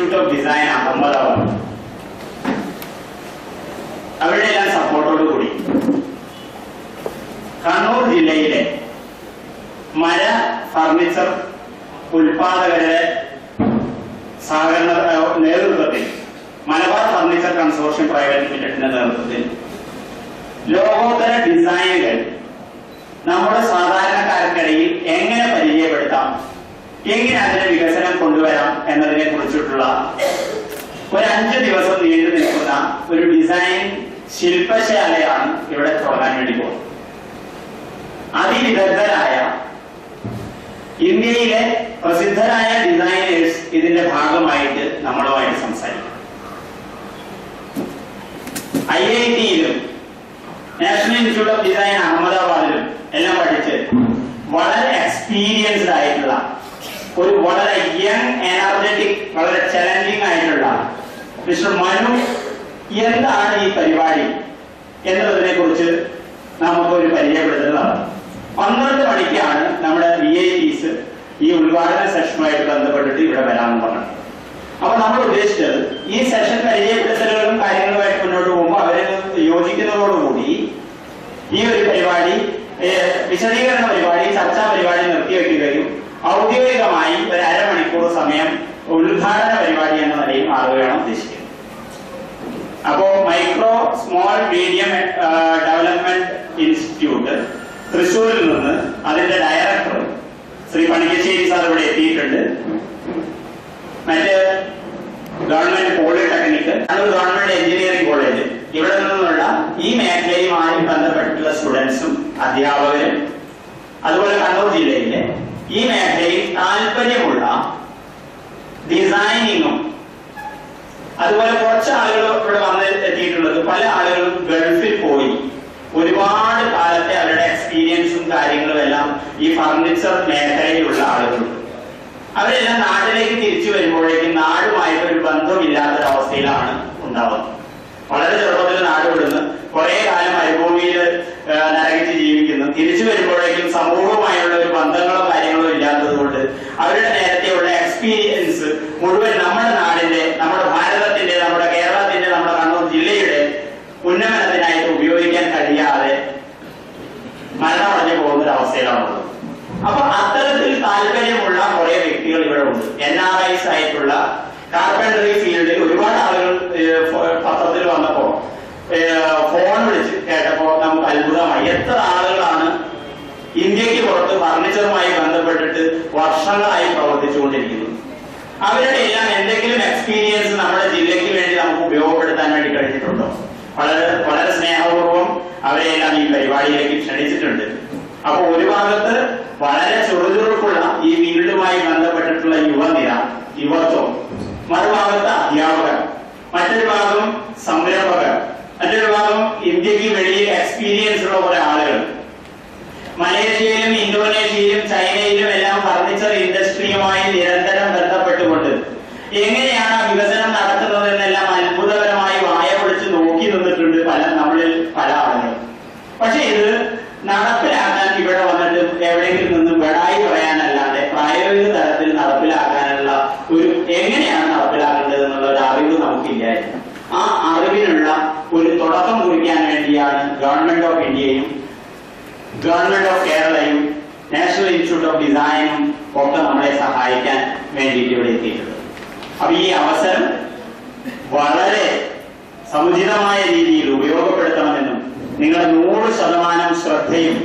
Institute of design Ahmedabad, അവരുടെ എല്ലാം സപ്പോർട്ടോടു കൂടി കണ്ണൂർ ജില്ലയിലെ മര ഫർണിച്ചർ ഉൽപാദകരുടെ സഹകരണ നേതൃത്വത്തിൽ മലബാർ ഫർണിച്ചർ കൺസോർഷ്യം പ്രൈവറ്റ് ലിമിറ്റഡിന്റെ നേതൃത്വത്തിൽ ലോകോത്തര ഡിസൈനുകൾ നമ്മുടെ സാധാരണക്കാർക്കിടയിൽ എങ്ങനെ പരിചയപ്പെടുത്താം, എങ്ങനെ അതിന്റെ വികസനം കൊണ്ടുവരാം എന്നതിനെ കുറിച്ചിട്ടുള്ള ഒരു 5 ദിവസം നീണ്ടു നിൽക്കുന്ന ഒരു ഡിസൈൻ ശില്പശാലയാണ് ഇവിടെ തുടങ്ങാൻ വേണ്ടി പോകുന്നത്. അതിവിദഗ്ധരായ ഇന്ത്യയിലെ പ്രസിദ്ധരായ ഡിസൈനേഴ്സ് ഇതിന്റെ ഭാഗമായിട്ട് നമ്മളുമായിട്ട് സംസാരിക്കും. IIT-യിലും നാഷണൽ ഇൻസ്റ്റിറ്റ്യൂട്ട് ഓഫ് ഡിസൈൻ അഹമ്മദാബാദിലും എല്ലാം പഠിച്ച് വളരെ എക്സ്പീരിയൻസ്ഡ് ആയിട്ടുള്ള ഒരു വളരെ യങ് എനർജറ്റിക് വളരെ ചലഞ്ചിങ് ആയിട്ടുള്ള മിസ്റ്റർ മനു എന്താണ് ഈ പരിപാടി എന്നതിനെ കുറിച്ച് നമുക്കൊരു പരിചയപ്പെടുത്തൽ നടത്തും. 12 മണിക്കാണ് നമ്മുടെ VIPs ഈ ഉദ്ഘാടന സെഷനുമായിട്ട് ബന്ധപ്പെട്ടിട്ട് ഇവിടെ വരാമെന്ന് പറഞ്ഞത്. അപ്പൊ നമ്മൾ ഉദ്ദേശിച്ചത് ഈ സെഷൻ പരിചയപ്പെടുത്തലുകളും കാര്യങ്ങളുമായിട്ട് മുന്നോട്ട് പോകുമ്പോൾ അവരെ യോജിക്കുന്നതോടുകൂടി ഈ ഒരു പരിപാടി വിശദീകരണ പരിപാടി ചർച്ചാ പരിപാടി നിർത്തിവെക്കുകയും ഔദ്യോഗികമായി ഒരു അരമണിക്കൂർ സമയം ഉദ്ഘാടന പരിപാടി എന്ന നിലയിൽ മാറുകയാണ് ഉദ്ദേശിക്കുന്നത്. അപ്പോ micro small medium development institute തൃശ്ശൂരിൽ നിന്ന് അതിന്റെ ഡയറക്ടർ ശ്രീ പണിക്കശ്ശേരി സാർ ഇവിടെ എത്തിയിട്ടുണ്ട്. മറ്റ് government polytechnic, government engineering college, ഇവിടെ നിന്നുള്ള ഈ മേഖലയുമായി ബന്ധപ്പെട്ടിട്ടുള്ള സ്റ്റുഡൻസും അധ്യാപകരും, അതുപോലെ കണ്ണൂർ ജില്ലയിലെ ഈ മേഖലയിൽ താല്പര്യമുള്ള ഡിസൈനിങ്ങും, അതുപോലെ കുറച്ച് ആളുകൾ ഇവിടെ വന്ന് എത്തിയിട്ടുള്ളത് പല ആളുകളും ഗൾഫിൽ പോയി ഒരുപാട് കാലത്തെ അവരുടെ എക്സ്പീരിയൻസും കാര്യങ്ങളും എല്ലാം ഈ ഫർണിച്ചർ മേഖലയിലുള്ള ആളുകളുണ്ട്. അവരെല്ലാം നാട്ടിലേക്ക് തിരിച്ചു വരുമ്പോഴേക്കും നാടുമായിട്ട് ഒരു ബന്ധമില്ലാത്തൊരവസ്ഥയിലാണ് ഉണ്ടാവുന്നത്. വളരെ ചെറുപ്പത്തിൽ നാട് വിടുന്നു, കുറെ കാലം മരുഭൂമിയിൽ നരകിച്ച് ജീവിക്കുന്നു, തിരിച്ചു വരുമ്പോഴേക്കും സമൂഹവുമായുള്ള ഒരു ബന്ധങ്ങളോ കാര്യങ്ങളോ ഇല്ലാത്തത് കൊണ്ട് അവരുടെ നേരത്തെയുള്ള എക്സ്പീരിയൻസ് മുഴുവൻ നമ്മുടെ നാടിന്റെ, നമ്മുടെ ഭാരതത്തിന്റെ, നമ്മുടെ കേരളത്തിന്റെ, നമ്മുടെ കണ്ണൂർ ജില്ലയുടെ ഉന്നമനത്തിനായിട്ട് ഉപയോഗിക്കാൻ കഴിയാതെ മരണമടഞ്ഞു പോകുന്ന ഒരു അവസ്ഥയിലാണുള്ളത്. അപ്പൊ അത്തരത്തിൽ താല്പര്യമുള്ള കുറെ വ്യക്തികൾ ഇവിടെ ഉണ്ട്. NRIs ആയിട്ടുള്ള കാർപ്പൻട്രി ഫീൽഡിൽ ഒരുപാട് ആളുകൾ പത്രത്തിൽ വന്നപ്പോ ഫോൺ വിളിച്ച് കേട്ടപ്പോ നമുക്ക് അത്ഭുതമായി. എത്ര ആളുകളാണ് ഇന്ത്യക്ക് പുറത്ത് ഫർണിച്ചറുമായി ബന്ധപ്പെട്ടിട്ട് വർഷങ്ങളായി പ്രവർത്തിച്ചുകൊണ്ടിരിക്കുന്നത്. അവരുടെ എല്ലാം എന്തെങ്കിലും എക്സ്പീരിയൻസ് നമ്മുടെ ജില്ലയ്ക്ക് വേണ്ടി നമുക്ക് ഉപയോഗപ്പെടുത്താൻ വേണ്ടി കഴിഞ്ഞിട്ടുണ്ടോ? വളരെ സ്നേഹപൂർവ്വം അവരെല്ലാം ഈ പരിപാടിയിലേക്ക് ക്ഷണിച്ചിട്ടുണ്ട്. അപ്പൊ ഒരു ഭാഗത്ത് വളരെ ചുറുചുറുക്കുള്ള ഈ ഫീൽഡുമായി ബന്ധപ്പെട്ടിട്ടുള്ള യുവനിര, യുവത്വം, മറുഭാഗത്ത് അധ്യാപകർ, മറ്റൊരു ഭാഗം സംരംഭകർ, മറ്റൊരു ഭാഗം ഇന്ത്യക്ക് വെളിയിൽ എക്സ്പീരിയൻസ് ഉള്ള കുറെ ആളുകൾ. മലേഷ്യയിലും ഇന്തോനേഷ്യയിലും ചൈനയിലും എല്ലാം ഫർണിച്ചർ ഇൻഡസ്ട്രിയുമായി നിരന്തരം ബന്ധപ്പെട്ടുകൊണ്ട് എങ്ങനെയാണ് വികസനം നടത്തുന്നത് എന്നെല്ലാം അത്ഭുതകരമായി വായ പൊളിച്ച് നോക്കി നിന്നിട്ടുണ്ട് നമ്മളിൽ പല ആളുകളും. പക്ഷെ ഇത് നടപ്പിലാക്കാൻ ഇവിടെ വന്നിട്ട് എവിടെയെങ്കിലും നിന്ന് ബെടായി പറയാനല്ലാതെ പ്രായോഗിക തലത്തിൽ നടപ്പിലാക്കാനുള്ള ഒരു എങ്ങനെയാണ് നടപ്പിലാക്കേണ്ടത് എന്നുള്ള ഒരു അറിവ് നമുക്കില്ലായിരുന്നു. ആ അറിവിനുള്ള ഒരു തുടക്കം കുറിക്കാൻ വേണ്ടിയാണ് ഗവൺമെന്റ് ഓഫ് ഇന്ത്യയും ഗവൺമെന്റ് ഓഫ് കേരളയും നാഷണൽ ഇൻസ്റ്റിറ്റ്യൂട്ട് ഓഫ് ഡിസൈനും ഒക്കെ നമ്മളെ സഹായിക്കാൻ വേണ്ടിയിട്ട് ഇവിടെ എത്തിയിട്ടുള്ളത്. അപ്പൊ ഈ അവസരം വളരെ സമുചിതമായ രീതിയിൽ ഉപയോഗപ്പെടുത്തണമെന്നും നിങ്ങളുടെ 100% ശ്രദ്ധയും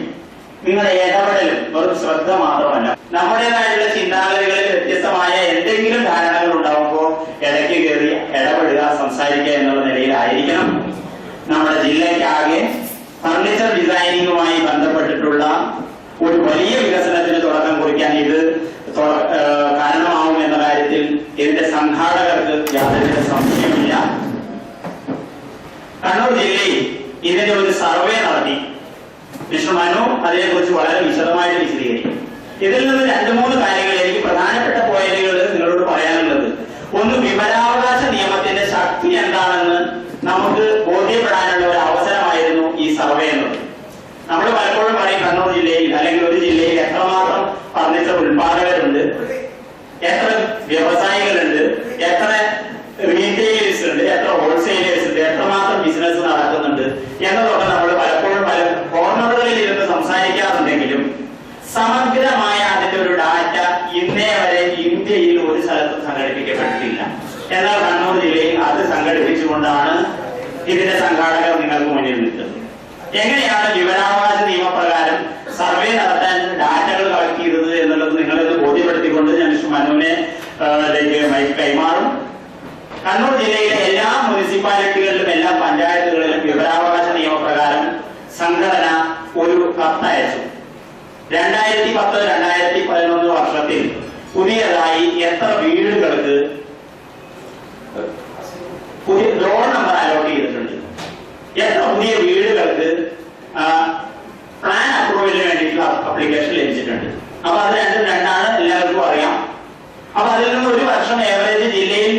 നിങ്ങളുടെ ഇടപെടലും വെറും ശ്രദ്ധ മാത്രമല്ല, നമ്മുടേതായിട്ടുള്ള ചിന്താഗതികളിൽ വ്യത്യസ്തമായ എന്തെങ്കിലും ധാരണകൾ ഉണ്ടാവുമ്പോൾ ഇടയ്ക്ക് കയറി ഇടപെടുക, സംസാരിക്കുക എന്നുള്ള നിലയിലായിരിക്കണം. നമ്മുടെ ജില്ലയ്ക്കാകെ ഫർണിച്ചർ ഡിസൈനിങ്ങുമായി ബന്ധപ്പെട്ടിട്ടുള്ള ഒരു വലിയ വികസനത്തിന് തുടക്കം കുറിക്കാൻ ഇത് കാരണമാവും എന്ന കാര്യത്തിൽ ഇതിന്റെ സംഘാടകർക്ക് യാതൊരു സംശയമില്ല. കണ്ണൂർ ജില്ലയിൽ ഇതിന്റെ ഒരു സർവേ നടത്തി. മിസ്റ്റർ മനു അതിനെക്കുറിച്ച് വളരെ വിശദമായിട്ട് വിശദീകരിക്കും. ഇതിൽ നിന്ന് 2-3 കാര്യങ്ങൾ എനിക്ക് പ്രധാനപ്പെട്ട പോയിന്റുകൾ നിങ്ങളോട് പറയാനുള്ളത്. ഒന്ന്, വിവരാവകാശ നിയമത്തിന്റെ ശക്തി എന്താണെന്ന് നമുക്ക് ബോധ്യപ്പെടാനുള്ള ഒരു അവസരമായിരുന്നു ഈ സർവേ എന്നത്. നമ്മൾ പലപ്പോഴും പറയും കണ്ണൂർ ജില്ലയിൽ അല്ലെങ്കിൽ ഒരു ജില്ലയിൽ എത്രമാത്രം ഫർണിച്ചർ ഉൽപാദകരുണ്ട്, എത്ര വ്യവസായികളുണ്ട്, എത്ര റീറ്റെയിലേഴ്സ് ഉണ്ട്, എത്ര ഹോൾസെയിലേഴ്സ് ഉണ്ട്, എത്രമാത്രം ബിസിനസ് നടക്കുന്നുണ്ട് എന്നതൊക്കെ നമ്മൾ പലപ്പോഴും പല കോർണറുകളിൽ ഇരുന്ന് സംസാരിക്കാറുണ്ടെങ്കിലും സമഗ്രമായ അതിന്റെ ഒരു ഡാറ്റ ഇന്നേ വരെ ഇന്ത്യയിൽ ഒരു സ്ഥലത്തും സംഘടിപ്പിക്കപ്പെട്ടിട്ടില്ല. എന്നാൽ കണ്ണൂർ ജില്ലയിൽ അത് സംഘടിപ്പിച്ചുകൊണ്ടാണ് ഇതിന്റെ സംഘാടകർ നിങ്ങൾക്ക് മുന്നിൽ നിൽക്കുന്നത്. എങ്ങനെയാണ് വിവരാവകാശ നിയമപ്രകാരം സർവേ നടത്താൻ ഡാറ്റകൾ കളക്ട് ചെയ്തത് എന്നുള്ളത് നിങ്ങളിത് ബോധ്യപ്പെടുത്തിക്കൊണ്ട് ഞാൻ മനുവിനെ കൈമാറും. കണ്ണൂർ ജില്ലയിലെ എല്ലാ മുനിസിപ്പാലിറ്റികളിലും എല്ലാ പഞ്ചായത്തുകളിലും വിവരാവകാശ നിയമപ്രകാരം സംഘടന ഒരു കത്തയച്ചു. 2010-2011 വർഷത്തിൽ പുതിയതായി എത്ര വീടുകൾക്ക് പുതിയ ഡോർ നമ്പർ അലോട്ട് ചെയ്തിട്ടുണ്ട്, എത്ര പുതിയ വീടുകൾക്ക് പ്ലാൻ അപ്രൂവലിന് വേണ്ടിയിട്ടുള്ള അപ്ലിക്കേഷൻ ലഭിച്ചിട്ടുണ്ട്. അപ്പൊ അത് രണ്ടും രണ്ടാണ്, എല്ലാവർക്കും അറിയാം. അപ്പൊ അതിൽ നിന്ന് ഒരു വർഷം ഏവറേജ് ജില്ലയിൽ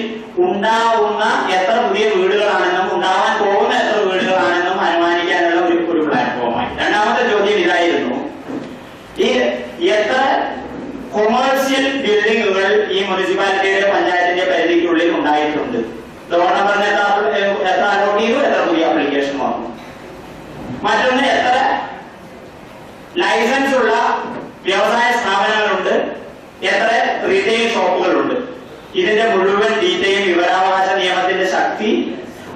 ഉണ്ടാവുന്ന എത്ര പുതിയ വീടുകളാണെന്നും ഉണ്ടാവാൻ പോകുന്ന എത്ര വീടുകളാണെന്നും അനുമാനിക്കാനുള്ള ഒരു പ്ലാറ്റ്ഫോമായി. രണ്ടാമത്തെ ചോദ്യം ഇതായിരുന്നു, ഈ എത്ര കൊമേഴ്സ്യൽ ബിൽഡിങ്ങുകൾ ഈ മുനിസിപ്പാലിറ്റിയുടെ പഞ്ചായത്തിന്റെ പരിധിക്കുള്ളിൽ ഉണ്ടായിട്ടുണ്ട്, ഡോർ നമ്പറിന് എത്ര അലോട്ട് ചെയ്തു, എത്ര പുതിയ അപ്ലിക്കേഷൻ വന്നു. മറ്റൊന്ന്, എത്ര ലൈസൻസ് ഉള്ള വ്യവസായ സ്ഥാപനങ്ങളുണ്ട്, എത്ര റീറ്റെയിൽ ഷോപ്പുകളുണ്ട്. ഇതിന്റെ മുഴുവൻ ഡീറ്റെയിൽ വിവരാവകാശ നിയമത്തിന്റെ ശക്തി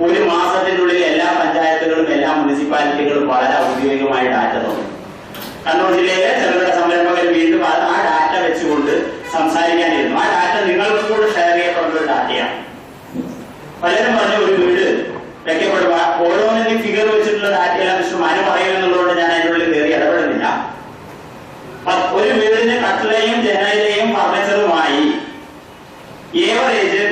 ഒരു മാസത്തിനുള്ളിൽ എല്ലാ പഞ്ചായത്തുകളും എല്ലാ മുനിസിപ്പാലിറ്റികളും വളരെ ഔദ്യോഗികമായി ഡാറ്റ തന്നു. കണ്ണൂർ ജില്ലയിലെ ചെറുകിട സംരംഭകർ വീണ്ടും ആ ഡാറ്റ വെച്ചുകൊണ്ട് സംസാരിക്കാനിരുന്നു. ആ ഡാറ്റ നിങ്ങൾക്ക് കൂടെ ഷെയർ ചെയ്യപ്പെടുന്ന ഒരു ഡാറ്റയാണ്. പലരും പറഞ്ഞ ഒരു വീട് വെക്കപ്പെടുക ഓരോന്നിനും ഫിഗർ വെച്ചിട്ടുള്ള ഡാറ്റയെല്ലാം മിസ്റ്റർ മനു പറയുമെന്നുള്ളതുകൊണ്ട് ഞാൻ അതിനുള്ളിൽ കയറി ഇടപെടുന്നില്ല. ഒരു വീടിന് കട്ടിലയും ജനലയും ഫർണിച്ചറുമായി ഏവറേജ്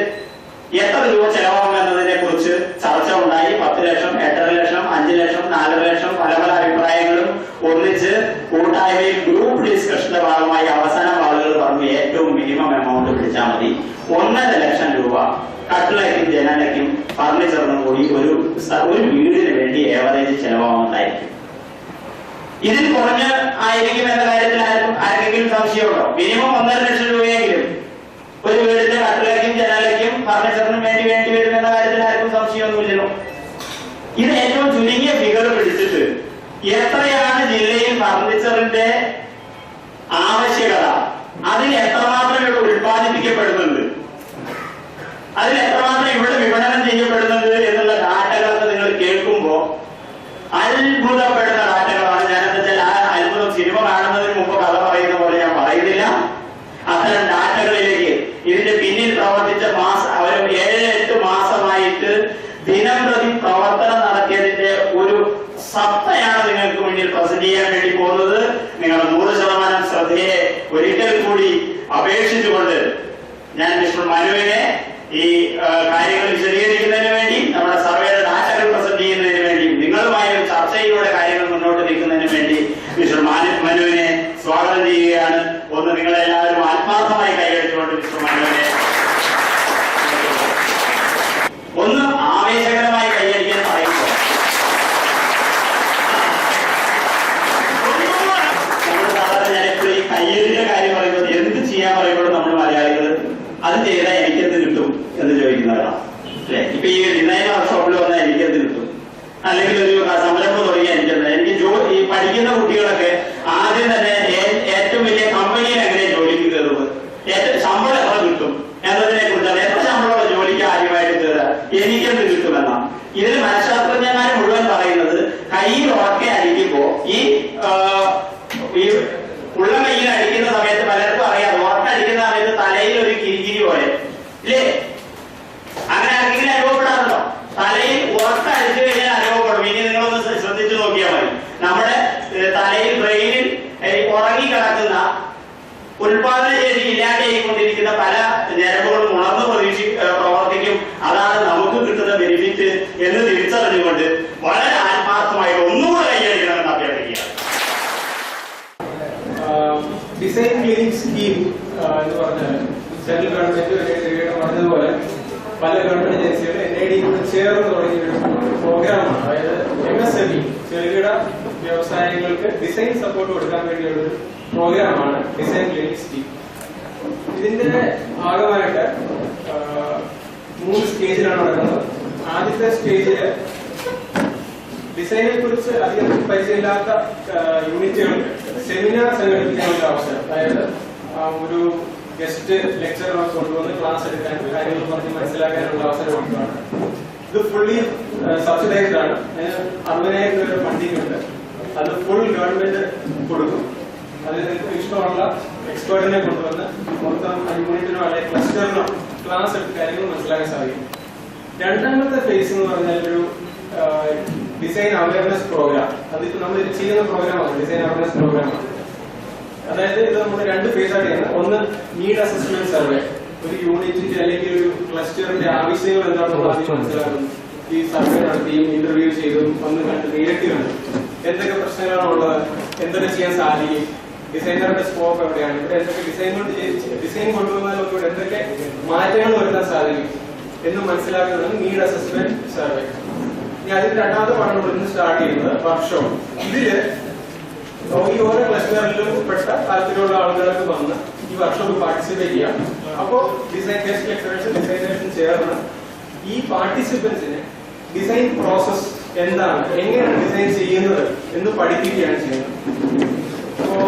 എത്ര രൂപ ചെലവാകും എന്നതിനെ കുറിച്ച് ചർച്ച ഉണ്ടായി. 10 ലക്ഷം, 8.5 ലക്ഷം, 5 ലക്ഷം, 4 ലക്ഷം, പല പല അഭിപ്രായങ്ങളും ഒന്നിച്ച് കൂട്ടായ്മയിൽ ഗ്രൂപ്പ് ഡിസ്കഷന്റെ ഭാഗമായി അവസാനം ആളുകൾ പറഞ്ഞു ഏറ്റവും മിനിമം എമൗണ്ട് പിടിച്ചാൽ മതി, 1.5 ലക്ഷം രൂപ കട്ടിലയ്ക്കും ജനലയ്ക്കും ഫർണിച്ചറിനും കൂടി ഒരു വീടിന് വേണ്ടി ഏവറേജ് ചെലവാകുന്നതായിരിക്കും. ഇതിൽ കുറഞ്ഞ് ആയിരിക്കും എന്ന കാര്യത്തിൽ ആർക്കെങ്കിലും സംശയമുണ്ടോ? മിനിമം 1.5 ലക്ഷം രൂപയെങ്കിലും ഒരു വീടിന്റെ കട്ടിലയ്ക്കും ജനലയ്ക്കും ഫർണിച്ചറിനും വേണ്ടി വരുമെന്ന കാര്യത്തിൽ ആർക്കും സംശയമൊന്നുമില്ലല്ലോ. ഇത് ഏറ്റവും ചുരുങ്ങിയ ഫിഗർ പിടിച്ചിട്ട് എത്രയാണ് ജില്ലയിൽ ഫർണിച്ചറിന്റെ ആവശ്യകത, അതിൽ എത്രമാത്രം ഇവിടെ ഉത്പാദിപ്പിക്കപ്പെടുന്നുണ്ട്, അതിൽ എത്രമാത്രം ഇവിടെ വിപണനം ചെയ്യപ്പെടുന്നുണ്ട് എന്നുള്ള ഡാറ്റകളൊക്കെ നിങ്ങൾ കേൾക്കുമ്പോ അത്ഭുതപ്പെടുന്ന ഡാറ്റകളാണ്. ഞാനെന്താ വെച്ചാൽ ആ അത്ഭുതം സിനിമ കാണുന്നതിന് മുമ്പ് കഥ പറയുന്ന പോലെ ഞാൻ പറയുന്നില്ല. അത്തരം ഡാറ്റകളിലേക്ക് ഇതിന്റെ പിന്നിൽ പ്രവർത്തിച്ച അവർ 7-8 മാസമായിട്ട് ദിനം പ്രതി പ്രവർത്തനം നടത്തിയതിന്റെ ഒരു സത്തയാണ് നിങ്ങൾക്ക് മുന്നിൽ പ്രസന്റ് ചെയ്യാൻ വേണ്ടി പോകുന്നത്. നിങ്ങൾ 100% ശ്രദ്ധയെ ഒരിക്കൽ കൂടി അപേക്ഷിച്ചുകൊണ്ട് ഞാൻ മിസ്റ്റർ മനുവിനെ ഈ കാര്യങ്ങൾ വിശദീകരിക്കുന്നതിന് വേണ്ടി, നമ്മുടെ സർവേയുടെ ഡാറ്റകൾ പ്രസന്റ് ചെയ്യുന്നതിന് വേണ്ടി, നിങ്ങളുമായ ഒരു ചർച്ചയിലൂടെ കാര്യങ്ങൾ മുന്നോട്ട് നീക്കുന്നതിന് വേണ്ടി മിസ്റ്റർ മനുവിനെ സ്വാഗതം ചെയ്യുകയാണ്. ഒന്ന് നിങ്ങളെല്ലാവരും ആത്മാർത്ഥമായി കൈയടിച്ചുകൊണ്ട് മിസ്റ്റർ മനുവിനെ ഒന്ന് ആവേശകരമായി കൈയടിക്കാൻ പറയുമ്പോൾ നമ്മൾ സാധാരണ ഞാനെപ്പോഴും ഈ കയ്യടിയുടെ കാര്യം പറയുമ്പോൾ എന്ത് ചെയ്യാൻ പറയുമ്പോഴും നമ്മൾ മലയാളികൾ അത് ചെയ്താൽ എനിക്കെന്ത് കിട്ടും എന്ന് ചോദിക്കുന്നവരാണ് അല്ലെ. ഇപ്പൊ ഈ ഡിസൈൻ വർക്ക്ഷോപ്പിൽ വന്നാൽ എനിക്കെന്ത് കിട്ടും, അല്ലെങ്കിൽ ഒരു സംരംഭം തുടങ്ങിയാൽ എനിക്ക് ഈ പഠിക്കുന്ന കുട്ടികളൊക്കെ ആദ്യം തന്നെ ഏറ്റവും വലിയ കമ്പനിയിൽ എങ്ങനെ ജോലിക്ക് കയറുന്നത്, ശമ്പളം എത്ര കിട്ടും എന്നതിനെ കുറിച്ചാണ്. എത്ര ശമ്പളമുള്ള ജോലിക്ക് ആദ്യമായിട്ട് കയറുക, എനിക്കെന്ത് കിട്ടുമെന്നാണ്. ഇതിൽ മനഃശാസ്ത്രജ്ഞന്മാർ മുഴുവൻ പറയുന്നത് കയ്യിൽ ഉറക്കെ അടിക്കുമ്പോ ഈ ഉള്ള കയ്യിൽ അടിക്കുന്ന സമയത്ത് പലർക്കും അറിയാം, ഉറക്കടിക്കുന്ന സമയത്ത് തലയിൽ ഒരു കിരികിരി പോലെ ഇല്ലേ, അങ്ങനെ ആർക്കെങ്കിലും അനുഭവപ്പെടാറുണ്ടോ? തലയിൽ ഉറക്കടിച്ചു കഴിഞ്ഞാൽ അനുഭവപ്പെടും. ഇനി നിങ്ങളൊന്ന് ശ്രദ്ധിച്ചു നോക്കിയാൽ മതി. നമ്മുടെ തലയിൽ ബ്രെയിനിൽ ഉറങ്ങിക്കിടക്കുന്ന ഉൽപാദന ശേഷി ഇല്ലാതെയായിക്കൊണ്ടിരിക്കുന്ന പല ഞരമ്പുകളും ഉണർന്ന് പ്രവർത്തിക്കും. അതാണ് നമുക്ക് കിട്ടുന്ന ബെനിഫിറ്റ് എന്ന് തിരിച്ചറിഞ്ഞുകൊണ്ട് വളരെ ആത്മാർത്ഥമായിട്ട് ഒന്നുകൂടെ കൈയടിക്കണമെന്ന് അഭ്യർത്ഥിക്കുക. ഡിസൈൻ ക്ലിനിക് സ്കീം എന്ന് പറഞ്ഞാൽ സെൻട്രൽ ഗവൺമെന്റ് പറഞ്ഞതുപോലെ പല ഗവൺമെന്റ് ഏജൻസികളും NID ചേർന്ന് തുടങ്ങിയ ഒരു പ്രോഗ്രാമാണ്. അതായത് MSME ചെറുകിട വ്യവസായങ്ങൾക്ക് ഡിസൈൻ സപ്പോർട്ട് കൊടുക്കാൻ വേണ്ടിയുള്ള ഒരു പ്രോഗ്രാമാണ് ഡിസൈൻ ക്ലിനിക് സ്കീം. ഇതിന്റെ ഭാഗമായിട്ട് 3 സ്റ്റേജിലാണ് നടക്കുന്നത്. ആദ്യത്തെ സ്റ്റേജില് ഡിസൈനെ കുറിച്ച് അധികം പരിചയമില്ലാത്ത യൂണിറ്റുകൾക്ക് സെമിനാർ സംഘടിപ്പിക്കാനുള്ള അവസരം, അതായത് ഒരു ഗസ്റ്റ് ലെക്ചറർ കൊണ്ടുവന്ന് ക്ലാസ് എടുക്കാൻ കാര്യങ്ങൾ പറഞ്ഞ് മനസ്സിലാക്കാനുള്ള അവസരം കൊടുക്കുകയാണ്. ഇത് ഫുള്ളി സബ്സിഡൈസ്ഡ് ആണ്. 60,000 രൂപ ഫണ്ടിങ് ഉണ്ട്. അത് ഫുൾ ഗവൺമെന്റ് കൊടുക്കും. അതിൽ നിങ്ങൾക്ക് ഇഷ്ടമുള്ള എക്സ്പേർട്ടിനെ കൊണ്ടുവന്ന് മൊത്തം യൂണിറ്റിനോ അല്ലെങ്കിൽ ക്ലസ്റ്ററിനോ ക്ലാസ് എടുത്ത് കാര്യങ്ങൾ മനസ്സിലാക്കാൻ സാധിക്കും. രണ്ടാമത്തെ ഫേസ് എന്ന് പറഞ്ഞാൽ ഒരു ഡിസൈൻ അവയർനെസ് പ്രോഗ്രാം. അതിപ്പോ നമ്മൾ ചെയ്യുന്ന പ്രോഗ്രാമാണ് ഡിസൈൻ അവയർനെസ് പ്രോഗ്രാമാണ്. അതായത് ഇത് നമ്മൾ 2 ഫേസ് ആയിട്ട് ചെയ്യുന്നത്. ഒന്ന് നീഡ് അസസ്മെന്റ് സർവേ, ഒരു യൂണിറ്റിന്റെ അല്ലെങ്കിൽ ഒരു ക്ലസ്റ്ററിന്റെ ആവശ്യങ്ങൾ എന്താണെന്ന് ആദ്യം മനസ്സിലാക്കുന്നു. ഈ സർവേ നടത്തിയും ഇന്റർവ്യൂ ചെയ്തും ഒന്ന് കണ്ട് നേരിട്ട് കണ്ടു എന്തൊക്കെ പ്രശ്നങ്ങളാണ് ഉള്ളത്, എന്തൊക്കെ ചെയ്യാൻ സാധിക്കും, ഡിസൈനറുടെ സ്കോപ്പ് എവിടെയാണ്, ഇവിടെ എന്തൊക്കെ ഡിസൈൻ കൊണ്ടുവന്നാൽ എന്തൊക്കെ മാറ്റങ്ങൾ വരുത്താൻ സാധിക്കും എന്ന് മനസ്സിലാക്കുന്നതാണ് നീഡ് അസസ്മെന്റ് സർവേ. ഇനി അതിൽ രണ്ടാമത്തെ പാഠം ഇന്ന് സ്റ്റാർട്ട് ചെയ്യുന്നത് വർക്ക്ഷോപ്പ്. ഇതില് ഈ ഓരോ ക്ലസ്റ്ററിലും പെട്ട താല്പര്യമുള്ള ആളുകൾക്ക് വന്ന് ഈ വർക്ക്ഷോപ്പ് പാർട്ടിസിപ്പേറ്റ് ചെയ്യാം. അപ്പോ ഡിസൈൻ ഗസ്റ്റ് ലെക്ചറേഴ്സ് ഡിസൈനേഴ്സും ചേർന്ന് ഈ പാർട്ടിസിപ്പൻസിന് ഡിസൈൻ പ്രോസസ് എന്താണ്, എങ്ങനെയാണ് ഡിസൈൻ ചെയ്യുന്നത് എന്ന് പഠിപ്പിക്കുകയാണ് ചെയ്യുന്നത്. അപ്പോ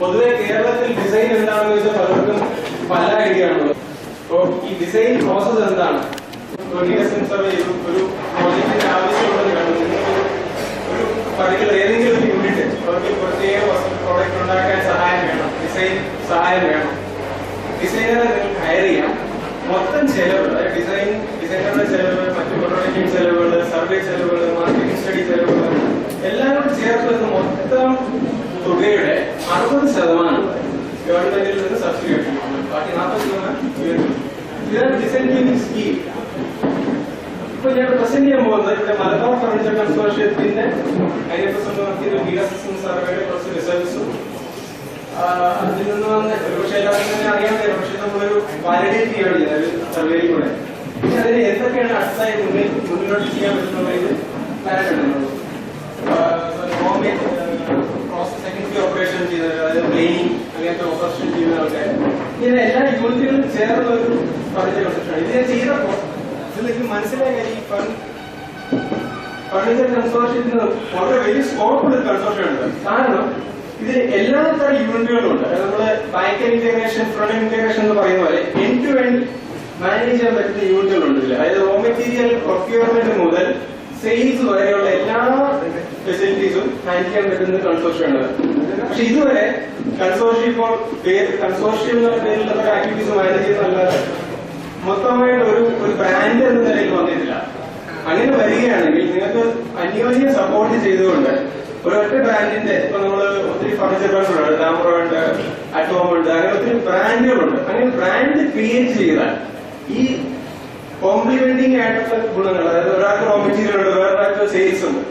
പൊതുവെ കേരളത്തിൽ ഡിസൈൻ എന്താണെന്ന് വെച്ചാൽ പലർക്കും പല ഐഡിയ ആണുള്ളത്. അപ്പോ ഈ ഡിസൈൻ പ്രോസസ് എന്താണ്, ഒരു പ്രോജക്റ്റിന്റെ ആവശ്യമുള്ളത് കാണുന്നത് ഒരു പർട്ടിക്കുലർ ഏതെങ്കിലും ഒരു യൂണിറ്റ് അവർക്ക് പ്രത്യേക പ്രോഡക്റ്റ് ഉണ്ടാക്കാൻ സഹായം വേണം, ഡിസൈൻ സഹായം വേണം. ഡിസൈനറെ നിങ്ങൾക്ക് ഹയർ ചെയ്യാം. മൊത്തം ചെലവുകൾ, ഡിസൈനറുടെ ചെലവ്, മറ്റു പ്രൊഡക്റ്റിംഗ് ചെലവുകൾ, സർവേ ചെലവുകൾ, മാർക്കറ്റിംഗ് സ്റ്റഡി ചെലവുകൾ എല്ലാം കൂടി ചേർത്ത് മൊത്തം തുകയുടെ 60% ഗവൺമെന്റിൽ നിന്ന് സബ്സിഡി കിട്ടുന്നു. ബാക്കി 40% ഇതാണ് ഡിസൈൻ ലിവിംഗ് സ്കീം. ഇപ്പൊ ഞാൻ പ്രസന്റ് ചെയ്യാൻ പോകുന്നത് ഇവിടെ മലബാർ ഫർണിച്ചർ കൺസോർഷ്യത്തിന്റെ അതിനെക്കുറിച്ച് നടത്തിയ നീഡ് അസസ്മെന്റ് സർവേയുടെ കുറച്ച് റിസൾട്ട്സും അതിൽ നിന്ന് വന്ന് ഒരുപക്ഷെ എല്ലാവർക്കും തന്നെ അറിയാൻ, പക്ഷെ നമ്മളൊരു വാലിഡേറ്റ് ചെയ്യാണ് ചെയ്യുന്നത് സർവേയിൽ കൂടെ. പിന്നെ അതിന് എന്തൊക്കെയാണ് അടുത്തായി മുന്നോട്ട് ചെയ്യാൻ പറ്റുന്നത് പ്ലാൻ ഉണ്ടെന്നുള്ളൂ. സെക്കൻഡറി ഓപ്പറേഷൻ ചെയ്യുന്നത്, അതായത് പ്ലെയിനിങ് അങ്ങനത്തെ ഓപ്പറേഷൻ ചെയ്യുന്ന ആൾക്കാർ, ഇങ്ങനെ എല്ലാ യൂണിറ്റുകളും ചേർന്ന ഒരു ഫർണിച്ചർ കൺസ്ട്രക്ഷൻ. ഇത് ഞാൻ ചെയ്തപ്പോ ഇത് നിങ്ങൾക്ക് മനസ്സിലായ ഈ ഫർണിച്ചർ കൺസോർഷ്യത്തിന് വളരെ വലിയ സ്കോപ്പുള്ള ഒരു കൺസോർഷ്യം ഉണ്ട്. കാരണം ഇതിൽ എല്ലാ തരം യൂണിറ്റുകളും ഉണ്ട്. നമ്മള് ബാക്ക് ഇന്റഗ്രേഷൻ, ഫ്രണ്ട് ഇന്റഗ്രേഷൻ എന്ന് പറയുന്ന പോലെ എൻഡ് ടു എൻഡ് മാനേജ് ചെയ്യാൻ പറ്റുന്ന യൂണിറ്റുകളുണ്ട് ഇതിൽ. അതായത് റോ മെറ്റീരിയൽ പ്രൊക്യൂർമെന്റ് മുതൽ സെയിൽസ് വരെയുള്ള എല്ലാ ഫെസിലിറ്റീസും ഹാൻഡിൽ ചെയ്യാൻ പറ്റുന്ന കൺസോർഷ്യം ഉണ്ട്. പക്ഷെ ഇതുവരെ കൺസോർഷ്യം ഇപ്പോൾ കൺസോർഷ്യം എന്നുള്ള പേരിലുള്ള ആക്ടിവിറ്റീസ് മാനേജ് ചെയ്യുന്നതല്ലാതെ മൊത്തമായിട്ട് ഒരു ബ്രാൻഡ് എന്ന നിലയിൽ വന്നിട്ടില്ല. അങ്ങനെ വരികയാണെങ്കിൽ നിങ്ങൾക്ക് അന്യോന്യം സപ്പോർട്ട് ചെയ്തുകൊണ്ട് ഒരൊറ്റ ബ്രാൻഡിന്റെ, ഇപ്പൊ നമ്മള് ഒത്തിരി ഫർണിച്ചർ ബ്രാൻഡുണ്ട്, ഡാമറോ ഉണ്ട്, അറ്റോം ഉണ്ട്, അങ്ങനെ ഒത്തിരി ബ്രാൻഡുകളുണ്ട്. അങ്ങനെ ബ്രാൻഡ് ക്രിയേറ്റ് ചെയ്താൽ ഈ കോംപ്ലിമെന്റിംഗ് ആയിട്ടുള്ള ഗുണങ്ങൾ, അതായത് ഒരാൾക്ക് റോ മെറ്റീരിയൽ ഉണ്ട്, വേറൊരാൾക്ക് സെയിൽസ് ഉണ്ട്,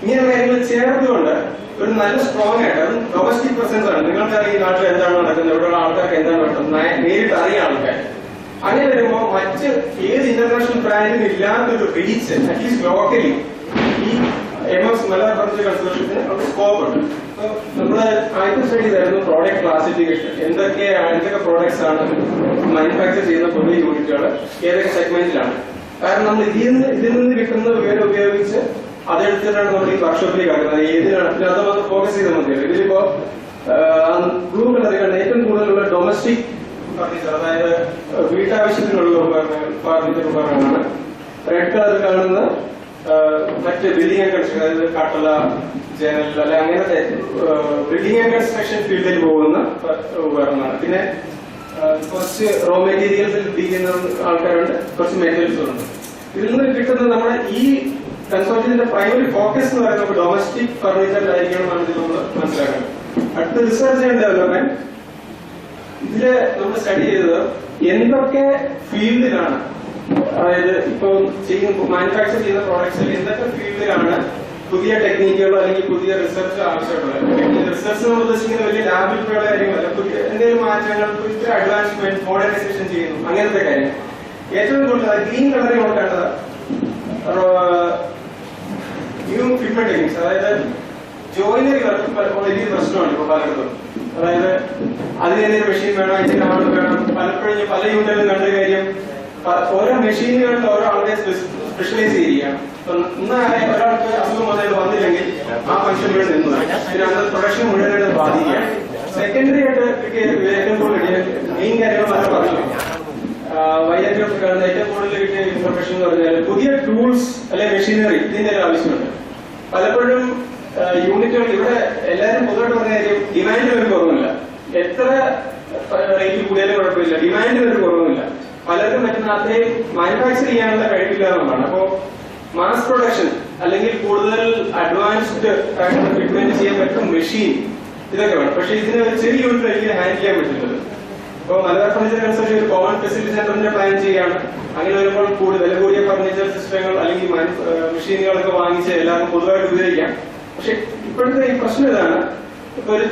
ഇങ്ങനെ കാര്യങ്ങൾ ചേർത്തുകൊണ്ട് ഒരു നല്ല സ്ട്രോങ് ആയിട്ട്, അത് ഡൊമസ്റ്റിക് പ്രസൻസ് ആണ്. നിങ്ങൾക്കറിയാം ഈ നാട്ടിൽ എന്താണ് നടക്കുന്നത്, ഇവിടെയുള്ള ആൾക്കാർക്ക് എന്താണ് നടക്കുന്നത്, നേരിട്ട് അറിയാം ആൾക്കാർ. അങ്ങനെ വരുമ്പോൾ മറ്റ് ഏത് ഇന്റർനാഷണൽ ബ്രാൻഡിനും ഇല്ലാത്തൊരു റീച്ച് അറ്റ്ലീസ്റ്റ് ലോക്കലി ഈ MS മലബാർ ഫർണിച്ചർ കൺസോർഷ്യത്തിന് സ്കോപ്പ് ഉണ്ട്. അപ്പൊ നമ്മള് ആദ്യത്തെ സ്റ്റഡി ആയിരുന്നു പ്രോഡക്റ്റ് ക്ലാസിഫിക്കേഷൻ. എന്തൊക്കെ പ്രോഡക്ട്സ് ആണ് മാനുഫാക്ചർ ചെയ്യുന്ന പുതിയ യൂണിറ്റുകൾ ഏതൊക്കെ സെഗ്മെന്റിലാണ്. കാരണം നമ്മൾ ഇതിൽ നിന്ന് കിട്ടുന്ന വിവരം ഉപയോഗിച്ച് അതെടുത്തിട്ടാണ് നമ്മൾ ഈ വർക്ക്ഷോപ്പിലേക്ക് ആക്കുന്നത്. ഏതിനാണ് അത് നമുക്ക് ഫോക്കസ് ചെയ്താൽ മതിയല്ലോ. ഇതിലിപ്പോ ബ്ലൂ കളർ കണ്ട ഏറ്റവും കൂടുതലുള്ള ഡൊമസ്റ്റിക് ഫർണിച്ചർ, അതായത് വീട്ടാവശ്യത്തിനുള്ള ഫർണിച്ചർ ഉപകരണമാണ്. റെഡ് കളറിൽ കാണുന്ന മറ്റ് ബിൽഡിംഗ് ആൻഡ് കൺസ്ട്രക്ഷൻ, അതായത് കട്ടള, ജനൽ അല്ലെ അങ്ങനത്തെ ബിൽഡിംഗ് ആൻഡ് കൺസ്ട്രക്ഷൻ ഫീൽഡിൽ പോകുന്ന ഉപകരണമാണ്. പിന്നെ കുറച്ച് റോ മെറ്റീരിയൽസിൽ ചെയ്യുന്ന ആൾക്കാരുണ്ട്, കുറച്ച് മെറ്റീരിയൽസും ഉണ്ട്. ഇതിൽ നിന്ന് കിട്ടുന്നത് നമ്മുടെ ഈ കൺസോർഷ്യത്തിന്റെ പ്രൈമറി ഫോക്കസ് എന്ന് പറയുന്നത് ഡൊമസ്റ്റിക് ഫർണിച്ചറിലായിരിക്കണം എന്നാണ് ഇതിൽ നമ്മൾ മനസ്സിലാക്കുന്നത്. അടുത്ത റിസർച്ച് ആൻഡ് ഡെവലപ്മെന്റ്, ഇതില് നമ്മൾ സ്റ്റഡി ചെയ്തത് എന്തൊക്കെ ഫീൽഡിലാണ്, അതായത് ഇപ്പൊ മാനുഫാക്ചർ ചെയ്യുന്ന പ്രോഡക്ട്സിൽ എന്തൊക്കെ ഫീൽഡിലാണ് പുതിയ ടെക്നിക്കുകളോ അല്ലെങ്കിൽ പുതിയ റിസർച്ച് ആവശ്യമുള്ളത്. റിസർച്ച് നമ്മൾ ഉദ്ദേശിക്കുന്ന വലിയ ലാബിലുള്ള കാര്യങ്ങളല്ല, പുതിയ എന്തെങ്കിലും മാറ്റങ്ങൾ, പുതിയ അഡ്വാൻസ്മെന്റ്, മോഡേണൈസേഷൻ ചെയ്യുന്നു, അങ്ങനത്തെ കാര്യം. ഏറ്റവും കൂടുതൽ ഗ്രീൻ കളറിൽ നോക്കേണ്ടത് ന്യൂ ഫിറ്റ്മെന്റ് ടെക്നിക്സ്, അതായത് ജോയിനറി വർക്ക് വലിയ പ്രശ്നമാണ് ഇപ്പൊ പലയിടത്തും. അതായത് അതിന് മെഷീൻ വേണം, ഇതിന് ആൾ വേണം. പലപ്പോഴും പല യൂണിറ്റുകളും കണ്ട കാര്യം ഓരോ മെഷീനുകളിൽ ഓരോ ആളുടെ സ്പെഷ്യലൈസ് ചെയ്യുകയാണ്. ഇന്ന് ഒരാൾക്ക് അസുഖം വന്നില്ലെങ്കിൽ ആ ഫംഗ്ഷൻ ഇവിടെ നിന്നു, പിന്നെ അത് പ്രൊഡക്ഷൻ മുഴുവനായിട്ട് ബാധിക്കുകയാണ്. സെക്കൻഡറി ആയിട്ട് ഏറ്റവും കൂടുതൽ മെയിൻ കാര്യങ്ങൾ വളരെ പറഞ്ഞു. വൈദ്യുതി കാണുന്ന ഏറ്റവും കൂടുതൽ കിട്ടിയ ഇൻഫർമേഷൻ എന്ന് പറഞ്ഞാൽ പുതിയ ടൂൾസ് അല്ലെ മെഷീനറി ഇതിന്റെ ഒരു ആവശ്യമുണ്ട്. പലപ്പോഴും യൂണിറ്റുകൾ ഇവിടെ എല്ലാവരും പൊതുവായിട്ട് പറഞ്ഞ കാര്യം ഡിമാൻഡിൽ ഒരു കുറവില്ല. എത്ര റേറ്റ് കൂടിയാലും കുഴപ്പമില്ല, ഡിമാൻഡിൽ ഒരു കുറവില്ല. പലർക്കും പറ്റുന്ന അത്രയും മാനുഫാക്ചർ ചെയ്യാനുള്ള കഴിവില്ല എന്നുള്ളതാണ്. അപ്പോ മാസ് പ്രൊഡക്ഷൻ അല്ലെങ്കിൽ കൂടുതൽ അഡ്വാൻസ്ഡ് ആയിട്ടുള്ള ട്രീറ്റ്മെന്റ് ചെയ്യാൻ പറ്റും മെഷീൻ ഇതൊക്കെ വേണം. പക്ഷെ ഇതിന് ഒരു ചെറിയ യൂണിറ്റ് എനിക്ക് ഹാൻഡിൽ ചെയ്യാൻ പറ്റുന്നത്. ഇപ്പോൾ മലബാർ ഫർണിച്ചർ കൺസ്ട്രക്ഷൻ ഒരു കോമൺ ഫെസിലിറ്റി സെന്ററിന്റെ പ്ലാൻ ചെയ്യുകയാണ്. അങ്ങനെ വരുമ്പോൾ വില കൂടിയ ഫർണിച്ചർ സിസ്റ്റങ്ങൾ അല്ലെങ്കിൽ മെഷീനുകളൊക്കെ വാങ്ങിച്ച് എല്ലാവർക്കും പൊതുവായിട്ട് ഉപയോഗിക്കാം. പക്ഷെ ഇപ്പോഴത്തെ ഈ പ്രശ്നം ഇതാണ്, ഇപ്പൊ ഒരു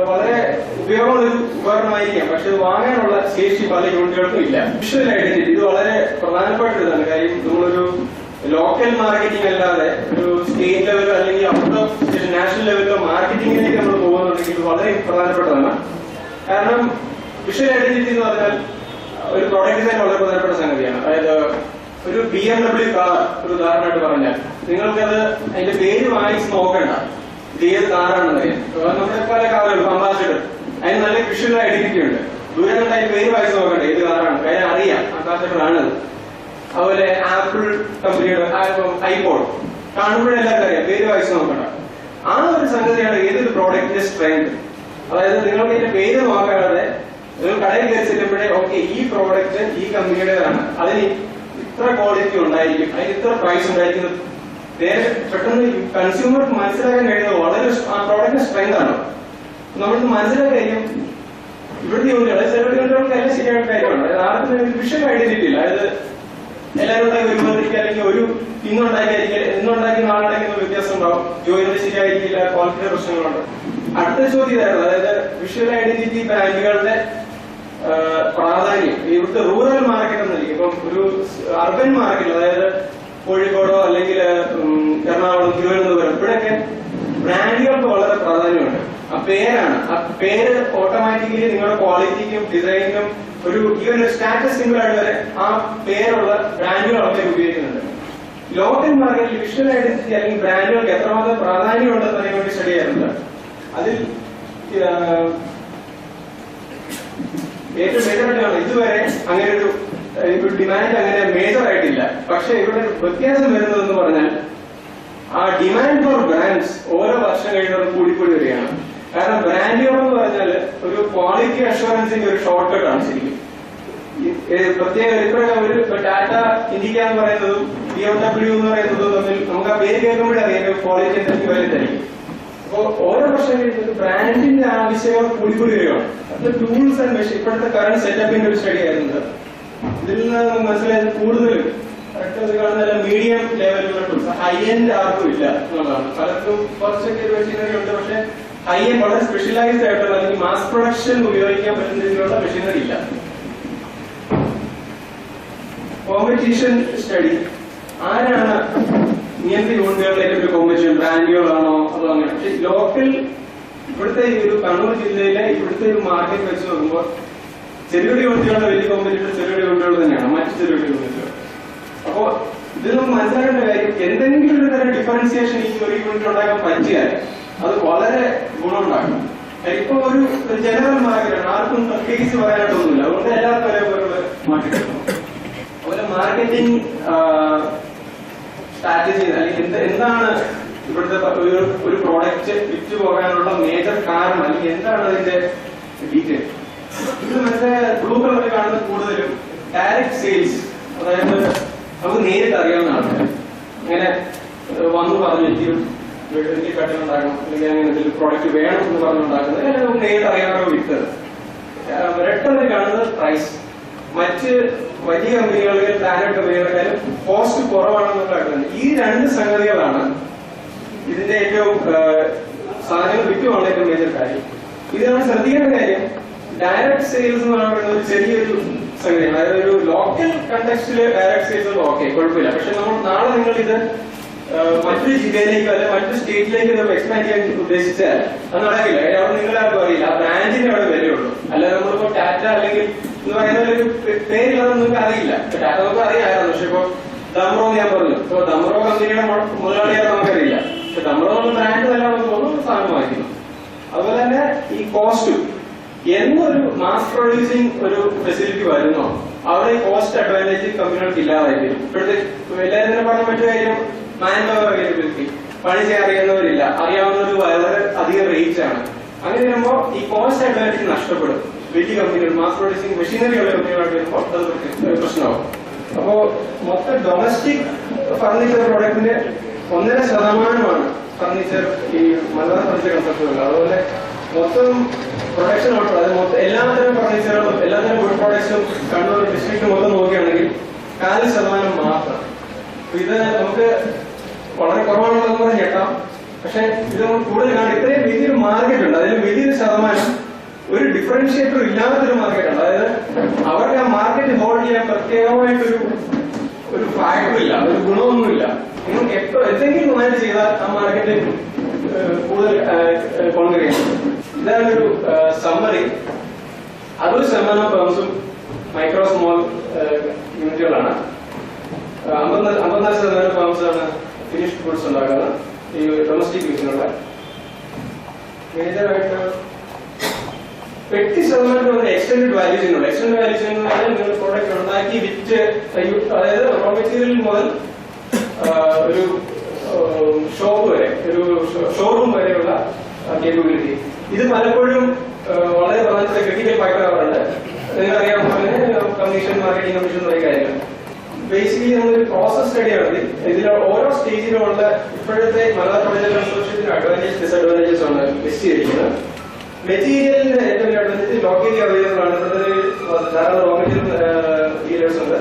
വളരെ ഉപയോഗമുള്ളൊരു ഉപകരണമായിരിക്കാം, പക്ഷെ ഇത് വാങ്ങാനുള്ള ശേഷി പല യൂണിറ്റുകൾക്കും ഇല്ല. വിഷ്വൽ ഐഡന്റിറ്റി ഇത് വളരെ പ്രധാനപ്പെട്ട ഇതാണ്. കാര്യം നമ്മളൊരു ലോക്കൽ മാർക്കറ്റിംഗ് അല്ലാതെ ഒരു സ്റ്റേറ്റ് ലെവലോ അല്ലെങ്കിൽ ഔട്ട് ഓഫ് നാഷണൽ ലെവലിലോ മാർക്കറ്റിംഗിലേക്ക് നമ്മൾ പോകുന്നുണ്ടെങ്കിൽ ഇത് വളരെ പ്രധാനപ്പെട്ടതാണ്. കാരണം വിഷ്വൽ ഐഡന്റിറ്റി എന്ന് പറഞ്ഞാൽ ഒരു പ്രോഡക്റ്റ് ഡിസൈൻ വളരെ പ്രധാനപ്പെട്ട സംഗതിയാണ്. അതായത് ഒരു BMW കാർ ഒരു ഉദാഹരണമായിട്ട് പറഞ്ഞാൽ നിങ്ങൾക്കത് അതിന്റെ പേര് വായിച്ച് നോക്കണ്ട, ഇത് ഏത് കാറാണെന്ന് അറിയാം. നമ്മുടെ പല കാറുകളും അംബാസിഡർ അതിന് നല്ല വിഷ്വൽ ഐഡന്റിറ്റി ഉണ്ട്. ദൂരെ കണ്ട് അതിന്റെ പേര് വായിച്ച് നോക്കണ്ട ഏത് കാറാണ്, കാര്യം അറിയാം അംബാസിഡർ ആണത്. അതുപോലെ ആപ്പിൾ കമ്പനിയുടെ ഐപോഡ് കാണുമ്പോഴെല്ലാവർക്കും അറിയാം, പേര് വായിച്ച് നോക്കണ്ട. ആ ഒരു സംഗതിയാണ് ഏതൊരു പ്രോഡക്റ്റിന്റെ സ്ട്രെങ്ത്. അതായത് നിങ്ങൾക്ക് ഇതിന്റെ പേര് നോക്കാതെ നിങ്ങൾ കടയിൽ കയറി ചെല്ലുമ്പോഴേ ഓക്കെ ഈ പ്രോഡക്റ്റ് ഈ കമ്പനിയുടേതാണ്, അതിന് ഇത്ര ക്വാളിറ്റി ഉണ്ടായിരിക്കും, അതിന് ഇത്ര പ്രൈസ് ഉണ്ടായിരിക്കുന്നത് നേരെ പെട്ടെന്ന് കൺസ്യൂമർക്ക് മനസ്സിലാക്കാൻ കഴിയുന്നത് വളരെ ആ പ്രോഡക്റ്റിന്റെ സ്ട്രെങ്ത് ആണ്. നമ്മൾക്ക് മനസ്സിലാക്കാൻ കഴിയും ഇവിടുത്തെ യൂണിറ്റുകൾ യൂണിറ്റുകൾക്ക് എല്ലാം ശരിയായിട്ട് കാര്യമാണ്. അതായത് ആർക്കും വിഷ്വൽ ഐഡന്റിറ്റി ഇല്ല. അതായത് എല്ലാവരും ഉണ്ടാക്കി ഒരുമാതിരിക്കും അല്ലെങ്കിൽ ഒരു ഇന്നുണ്ടാക്കി നാളുണ്ടാക്കുന്ന വ്യത്യാസം ഉണ്ടാവും. ജോലിയുടെ ശരിയായിരിക്കില്ല, ക്വാളിറ്റിയുടെ പ്രശ്നങ്ങളുണ്ട്. അടുത്ത ചോദ്യം ഇതായിരുന്നു, അതായത് വിഷ്വൽ ഐഡന്റിറ്റി ബ്രാൻഡുകളുടെ പ്രാധാന്യം ഇവിടുത്തെ റൂറൽ മാർക്കറ്റ് എന്നായിരിക്കും. ഇപ്പം ഒരു അർബൻ മാർക്കറ്റ് അതായത് കോഴിക്കോടോ അല്ലെങ്കിൽ എറണാകുളം, തിരുവനന്തപുരം ഇവിടെയൊക്കെ ബ്രാൻഡുകൾക്ക് വളരെ പ്രാധാന്യമുണ്ട്. ആ പേരാണ്, ആ പേര് ഓട്ടോമാറ്റിക്കലി നിങ്ങളുടെ ക്വാളിറ്റിക്കും ഡിസൈനിനും ഒരു ഈവൻ സ്റ്റാറ്റസ് സിമ്പിൾ ആയിട്ട് വരെ ആ പേരുള്ള ബ്രാൻഡുകൾ ആൾക്കാർ ഉപയോഗിക്കുന്നുണ്ട്. ലോക്കൽ മാർക്കറ്റിൽ വിഷ്വൽ ഐഡന്റിറ്റി അല്ലെങ്കിൽ ബ്രാൻഡുകൾക്ക് എത്രമാത്രം പ്രാധാന്യം ഉണ്ടെന്ന് അതിന് വേണ്ടി സ്റ്റഡി ചെയ്യാറുണ്ട്. അതിൽ ഏറ്റവും മേജറായിട്ടാണ് ഇതുവരെ അങ്ങനെ ഒരു ഡിമാൻഡ് അങ്ങനെ മേജർ ആയിട്ടില്ല. പക്ഷെ ഇവിടെ വ്യത്യാസം വരുന്നതെന്ന് പറഞ്ഞാൽ ആ ഡിമാൻഡ് ഫോർ ബ്രാൻഡ്സ് ഓരോ വർഷം കഴിയുന്നതും കൂടിക്കൂടി വരികയാണ്. കാരണം ബ്രാൻഡുകൾ എന്ന് പറഞ്ഞാൽ ഒരു ക്വാളിറ്റി അഷുറൻസിന്റെ ഒരു ഷോർട്ട് കട്ട് ആണ് ശരിക്കും. പ്രത്യേക ഒരു ടാറ്റ ഇന്ത്യ എന്ന് പറയുന്നതും BMW എന്ന് പറയുന്നതും തമ്മിൽ നമുക്ക് ആ പേര് കേൾക്കുമ്പോഴറിയാം ക്വാളിറ്റി എന്തെങ്കിലും വലുതായിരിക്കും. അപ്പോ ഓരോ വർഷം കഴിയുന്നത് ബ്രാൻഡിന്റെ ആവശ്യങ്ങൾ കൂടിക്കൂടി വരികയാണ്. അത് ടൂൾസ് ആൻഡ് മെഷീൻ ഇപ്പോഴത്തെ കറന്റ് സെറ്റപ്പിന്റെ ഒരു സ്റ്റഡി ആയിരുന്നത്. ഇതിൽ നിന്ന് മനസ്സിലായത് കൂടുതലും കാണുന്ന മീഡിയം ലെവലിലുള്ള ടൂൾസ്, ഹൈ എൻഡ് ആർക്കും ഇല്ല എന്നുള്ളതാണ്. പലർക്കും കുറച്ചൊക്കെ ഒരു മെഷീനറി ഉണ്ട്, പക്ഷെ ഹൈ എൻഡ് വളരെ സ്പെഷ്യലൈസ്ഡ് ആയിട്ടുള്ള അല്ലെങ്കിൽ മാസ് പ്രൊഡക്ഷൻ ഉപയോഗിക്കാൻ പറ്റുന്ന രീതിയിലുള്ള മെഷീനറി ഇല്ല. കോമ്പറ്റീഷൻ സ്റ്റഡി ആരാണ് ഇങ്ങനത്തെ യൂണിറ്റുകളുടെ ഏറ്റവും കോമ്പറ്റീഷൻ ബ്രാൻഡുകളാണോ അതോ അങ്ങനെ? പക്ഷെ ലോക്കൽ ഇവിടുത്തെ ഒരു കണ്ണൂർ ജില്ലയിലെ ഇവിടുത്തെ ഒരു മാർക്കറ്റ് വെച്ച് നോക്കുമ്പോൾ ചെറുകിട യൂണിറ്റുകളുടെ വലിയ കോമ്പറ്റീഷൻ ചെറുകിട യൂണിറ്റുകൾ തന്നെയാണ്, മറ്റു ചെറുകിട യൂണിറ്റുകൾ. അപ്പോ ഇതിൽ നമുക്ക് മനസ്സിലാക്കേണ്ട കാര്യം എന്തെങ്കിലും ഒരു തരം ഡിഫറൻസിയേഷൻ ഈ ഒരു യൂണിറ്റ് ഉണ്ടാക്കാൻ പറ്റിയാൽ അത് വളരെ ഗുണമുണ്ടാക്കും. ഇപ്പൊ ഒരു ജനറൽ മാർക്കറ്റാണ്, ആർക്കും പ്രത്യേകിച്ച് പറയാനായിട്ടൊന്നുമില്ല, അതുകൊണ്ട് എല്ലാവർക്കും ഒരേപോലുള്ള മാർക്കറ്റ്. അതുപോലെ മാർക്കറ്റിംഗ് സ്ട്രാറ്റജി അല്ലെങ്കിൽ എന്താണ് ഇവിടുത്തെ ഒരു പ്രോഡക്റ്റ് വിറ്റ് പോകാനുള്ള മേജർ കാരണം അല്ലെങ്കിൽ എന്താണ് അതിന്റെ ഡീറ്റെയിൽ? ഇത് മറ്റേ ബ്ലൂ കളറിൽ കാണുന്നത് കൂടുതലും ഡയറക്ട് സെയിൽസ്, അതായത് നമുക്ക് നേരിട്ട് അറിയാവുന്ന ആൾക്കാർ ഇങ്ങനെ വന്നു പറഞ്ഞു എനിക്ക് കട്ടുണ്ടാക്കണം അല്ലെങ്കിൽ അങ്ങനെ എന്തെങ്കിലും പ്രോഡക്റ്റ് വേണം എന്ന് പറഞ്ഞുണ്ടാക്കുന്നത് അല്ലെങ്കിൽ നമുക്ക് നേരിട്ട് അറിയാവുന്ന വിറ്റത്. റെഡ് കളറിൽ കാണുന്നത് പ്രൈസ്. മറ്റ് വലിയ കമ്പനികളിൽ ബ്രാൻഡ് കമ്പനികളെക്കാളും കോസ്റ്റ് കുറവാണെന്നുള്ള കാണുന്നത്. ഈ രണ്ട് സംഗതികളാണ് ഇതിന്റെ ഏറ്റവും സാധനങ്ങൾ വിറ്റുപോകുന്ന ഏറ്റവും മേജർ കാര്യം. ഇത് നമ്മൾ ശ്രദ്ധിക്കേണ്ട കാര്യം ഡയറക്ട് സെയിൽസ് എന്ന് പറയുന്നത് ഒരു ചെറിയൊരു സംഗതിയാണ്. അതായത് ഒരു ലോക്കൽ കണ്ടക്സ്റ്റില് ഡയറക്ട് സെയിൽസ് ഓക്കെ കുഴപ്പമില്ല. പക്ഷെ നമ്മൾ നാളെ നിങ്ങൾ ഇത് മറ്റൊരു ജില്ലയിലേക്കോ അല്ലെ മറ്റൊരു സ്റ്റേറ്റിലേക്ക് നമ്മൾ എക്സ്പാൻഡ് ചെയ്യാൻ ഉദ്ദേശിച്ചാൽ അത് നടക്കില്ല. അവിടെ നിങ്ങളാർക്കും അറിയില്ല, ആ ബ്രാൻഡിന് അവിടെ വിലയുള്ളൂ. അല്ലാതെ നമ്മളിപ്പോ ടാറ്റ അല്ലെങ്കിൽ എന്ന് പറയുന്ന ഒരു പേരില്ലാതെ നിങ്ങൾക്ക് അറിയില്ല. ടാറ്റ നമുക്ക് അറിയാമായിരുന്നു, പക്ഷെ ഇപ്പൊ ദമ്രോ ഞാൻ പറഞ്ഞു, ഇപ്പൊ ദമ്രോ കമ്പനിയുടെ മുതലാളിയാണെന്ന് നമുക്കറിയില്ല. പക്ഷെ ദമ്രോ ബ്രാൻഡ് നല്ല നമുക്ക് തോന്നുന്നു സാധനം വാങ്ങിക്കുന്നു. അതുപോലെ തന്നെ ഈ കോസ്റ്റും എന്നൊരു മാസ് പ്രൊഡ്യൂസിങ് ഒരു ഫെസിലിറ്റി വരുന്നോ അവിടെ ഈ കോസ്റ്റ് അഡ്വാൻറ്റേജ് കമ്പനികൾക്ക് ഇല്ലാതായി വരും. ഇപ്പോഴത്തെ എല്ലാവരും തന്നെ പറഞ്ഞ മറ്റു കാര്യം മാൻ പവർ അവൈലബിലിറ്റി, പണി ചെയ്യാൻ അറിയാവുന്നവരില്ല, അറിയാവുന്നത് വളരെ അധികം റേറ്റ് ആണ്. അങ്ങനെ വരുമ്പോൾ ഈ കോസ്റ്റ് അഡ്വാൻറ്റേജ് നഷ്ടപ്പെടും. വലിയ കമ്പനികൾ മാസ് പ്രൊഡ്യൂസിംഗ് മെഷീനറിയുള്ള കമ്പനികളായിട്ട് വരുമ്പോൾ അത് പ്രശ്നമാവും. അപ്പോ മൊത്തം ഡൊമസ്റ്റിക് ഫർണിച്ചർ പ്രോഡക്റ്റിന്റെ 1.5% ഫർണിച്ചർ ഈ മലബാർ ഫർണിച്ചർ കൺസെപ്റ്റുകൾ. അതുപോലെ മൊത്തം പ്രൊഡക്ഷൻ ഔട്ട്, അതായത് മൊത്തം എല്ലാത്തരം ഫർണിച്ചറുകളും എല്ലാത്തരം ഗുഡ് പ്രോഡക്ട്സും കണ്ണൂർ ഡിസ്ട്രിക്ട് മൊത്തം നോക്കുകയാണെങ്കിൽ 4% മാത്രം. ഇത് നമുക്ക് വളരെ കുറവാണെന്ന് പറഞ്ഞ് കേട്ടാം. പക്ഷെ ഇത് നമുക്ക് കൂടുതൽ കാണാം. ഇത്രയും വലിയൊരു മാർക്കറ്റ് ഉണ്ട്, അതിൽ വലിയൊരു ശതമാനം ഒരു ഡിഫറൻഷിയേറ്റർ ഇല്ലാത്തൊരു മാർക്കറ്റ് ഉണ്ട്. അതായത് അവർക്ക് ആ മാർക്കറ്റ് ഹോൾഡ് ചെയ്യാൻ പ്രത്യേകമായിട്ടൊരു ഫാക്ടർ ഇല്ല, ഒരു ഗുണമൊന്നുമില്ല. നിങ്ങൾക്ക് എന്തെങ്കിലും നന്നായിട്ട് ചെയ്താൽ ആ മാർക്കറ്റ് കൂടുതൽ കോൺകർ ചെയ്യും. ഇതാണ് ഒരു സമ്മറി. 60% ഫേംസും മൈക്രോ സ്മോൾ യൂണിറ്റുകളാണ്. 54% ഫേംസാണ് ഫിനിഷ്ഡ് ഗുഡ്സ് ഉണ്ടാക്കുന്നത് ഈ ഡൊമസ്റ്റിക് യൂസിനുള്ള. മേജറായിട്ട് 80% എക്സ്റ്റൻഡ് വാല്യൂ ചെയ്യുന്നുണ്ട്. എക്സ്റ്റൻഡ് വാല്യൂ ചെയ്യുന്നത് നിങ്ങൾ പ്രോഡക്റ്റ് ഉണ്ടാക്കി വിറ്റ്, അതായത് റോ മെറ്റീരിയൽ മുതൽ ഒരു ഷോപ്പ് വരെ, ഒരു ഷോറൂം വരെയുള്ള കേപ്പബിലിറ്റി. ഇത് പലപ്പോഴും വളരെ പ്രധാനപ്പെട്ട ക്രിട്ടിക്കൽ ഫാക്ടർ ആവാറുണ്ട്. നിങ്ങൾക്കറിയാവുന്ന കമ്മീഷൻ, മാർക്കറ്റിംഗ് കമ്മീഷൻ തുടങ്ങിയ കാര്യങ്ങൾ. ബേസിക്കലി നമ്മളൊരു പ്രോസസ് സ്റ്റഡി നടത്തി ഇതിൽ ഓരോ സ്റ്റേജിലുമുള്ള ഇപ്പോഴത്തെ മലബാർ ഫർണിച്ചർ കൺസോർഷ്യത്തിന്റെ അഡ്വാൻറ്റേജ് ഡിസഡ്വാൻറ്റേജസ് ആണ് ലിസ്റ്റ് ചെയ്തിരിക്കുന്നത്. മെറ്റീരിയലിന്റെ ഏറ്റവും വലിയ അഡ്വാൻറ്റേജ് ലോക്കലി അവൈലബിൾ ആണ്. ധാരാളം റോ മെറ്റീരിയൽ ഡീലേഴ്സ് ഉണ്ട്.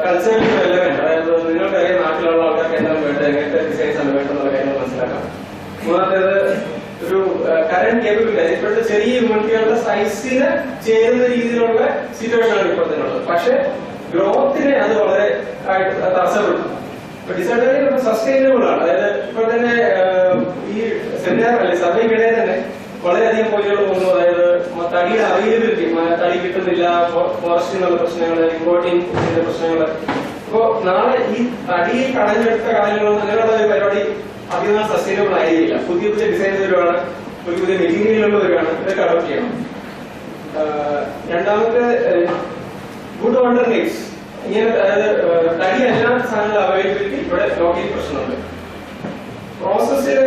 കൾച്ചറൽ എലമെന്റ്, അതായത് നിങ്ങൾക്കറിയാം നാട്ടിലുള്ള ആൾക്കാർക്ക് എന്താണ് വേണ്ടത്, എങ്ങനത്തെ ഡിസൈൻസ് ആണ് വേണ്ടതെന്നുള്ള കാര്യങ്ങൾ മനസ്സിലാക്കാം. മൂന്നാമത്തേത് ഒരു കറന്റ് കേപ്പബിലിറ്റി, ഇപ്പോഴത്തെ ചെറിയ യൂണിറ്റുകളുടെ സൈസിന് ചേരുന്ന രീതിയിലുള്ള സിറ്റുവേഷൻ ആണ് ഇപ്പോഴത്തേനുള്ളത്. പക്ഷെ ഗ്രോത്തിനെ അത് വളരെ തടസ്സപ്പെടുത്തും. ഡിസഡ്വാൻറ്റേജ് സസ്റ്റൈനബിൾ ആണ്. അതായത് ഇപ്പോൾ തന്നെ ഈ സെമിനാർ അല്ലെ സർവേക്കിടെ തന്നെ വളരെയധികം പോയിന്റുകൾ പോകുന്നു. അതായത് തടിയുടെ അവൈലബിലിറ്റി, തടി കിട്ടുന്നില്ല, ഫോറസ്റ്റിനുള്ള പ്രശ്നങ്ങൾ, ഇമ്പോർട്ടിംഗ് പ്രശ്നങ്ങൾ. അപ്പോ നാളെ ഈ തടിയിൽ കടഞ്ഞെടുത്ത കാര്യങ്ങൾ അങ്ങനെയുള്ള ഒരു പരിപാടി അധികം സസ്റ്റൈനബിൾ ആയിരിക്കില്ല. പുതിയ പുതിയ ഡിസൈൻസ് വരുവാണ്, പുതിയ പുതിയ മെറ്റീരിയലുകൾ വരുവാണ്, ഇതൊക്കെ അഡോപ്റ്റ് ചെയ്യണം. രണ്ടാമത്തെ ഗുഡ് ഓൾട്ടർനേറ്റ്സ്. ഇങ്ങനെ അതായത് തടി അല്ലാത്ത സാധനങ്ങൾ അവൈലബിലിറ്റി ഇവിടെ ലോക്കലി പ്രശ്നമുണ്ട്. പ്രോസസ്സിൽ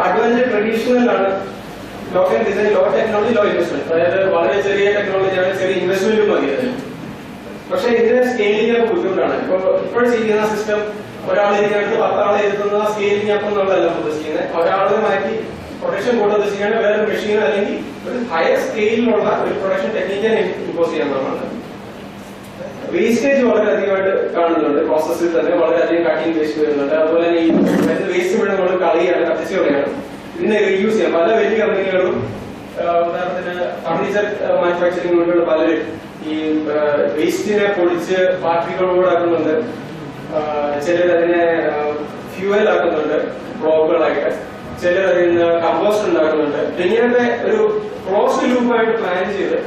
അഡ്വാൻസ് ട്രഡീഷണൽ ആണ്. Local design, low technology, low investment. അതായത് വളരെ ചെറിയ ടെക്നോളജിയാണ്, ചെറിയ ഇൻവെസ്റ്റ്മെന്റും മതി അതിന്. പക്ഷെ ഇതിനെ സ്കെയിലിംഗ് ഒക്കെ ബുദ്ധിമുട്ടാണ്. ഇപ്പോൾ ചെയ്യുന്ന സിസ്റ്റം ഒരാൾ ഇതിനകത്ത് 10 ആളെ എഴുതുന്ന സ്കെയിലിംഗ് അപ്പം എന്നുള്ളതല്ല ഉദ്ദേശിക്കുന്നത്. ഒരാളെ മാറ്റി പ്രൊഡക്ഷൻ കൂടെ ഉദ്ദേശിക്കുകയാണ് വേറെ മെഷീൻ അല്ലെങ്കിൽ ഒരു ഹയർ സ്കെയിലിലുള്ള ഒരു പ്രൊഡക്ഷൻ ടെക്നിക്കിനെ ഇമ്പോസ് ചെയ്യാൻ നമ്മളാണ്. വേസ്റ്റേജ് വളരെയധികമായിട്ട് കാണുന്നുണ്ട്. പ്രോസസ്സിൽ തന്നെ വളരെയധികം കട്ടിങ് വേസ്റ്റ് വരുന്നുണ്ട്. അതുപോലെ തന്നെ ഈ വേസ്റ്റ് ഇവിടെ നമ്മൾ കളയാണ്, കത്തിച്ച് കളയാണ്. ഇതിനെ റീയൂസ് ചെയ്യാം. പല വലിയ കമ്പനികളും ഉദാഹരണത്തിന് ഫർണിച്ചർ മാനുഫാക്ചറിംഗ് യൂണിറ്റുകൾ പലരും ഈ വേസ്റ്റിനെ പൊടിച്ച് പാർട്ടികളോട് ആക്കുന്നുണ്ട്. ചിലർ അതിനെ ഫ്യൂവൽ ആക്കുന്നുണ്ട് ബ്ലോക്കുകളായിട്ട്. ചിലർ അതിൽ നിന്ന് കമ്പോസ്റ്റ് ഉണ്ടാക്കുന്നുണ്ട്. ഇങ്ങനത്തെ ഒരു ക്ലോസ്ഡ് ലൂപ്പായിട്ട് പ്ലാൻ ചെയ്ത്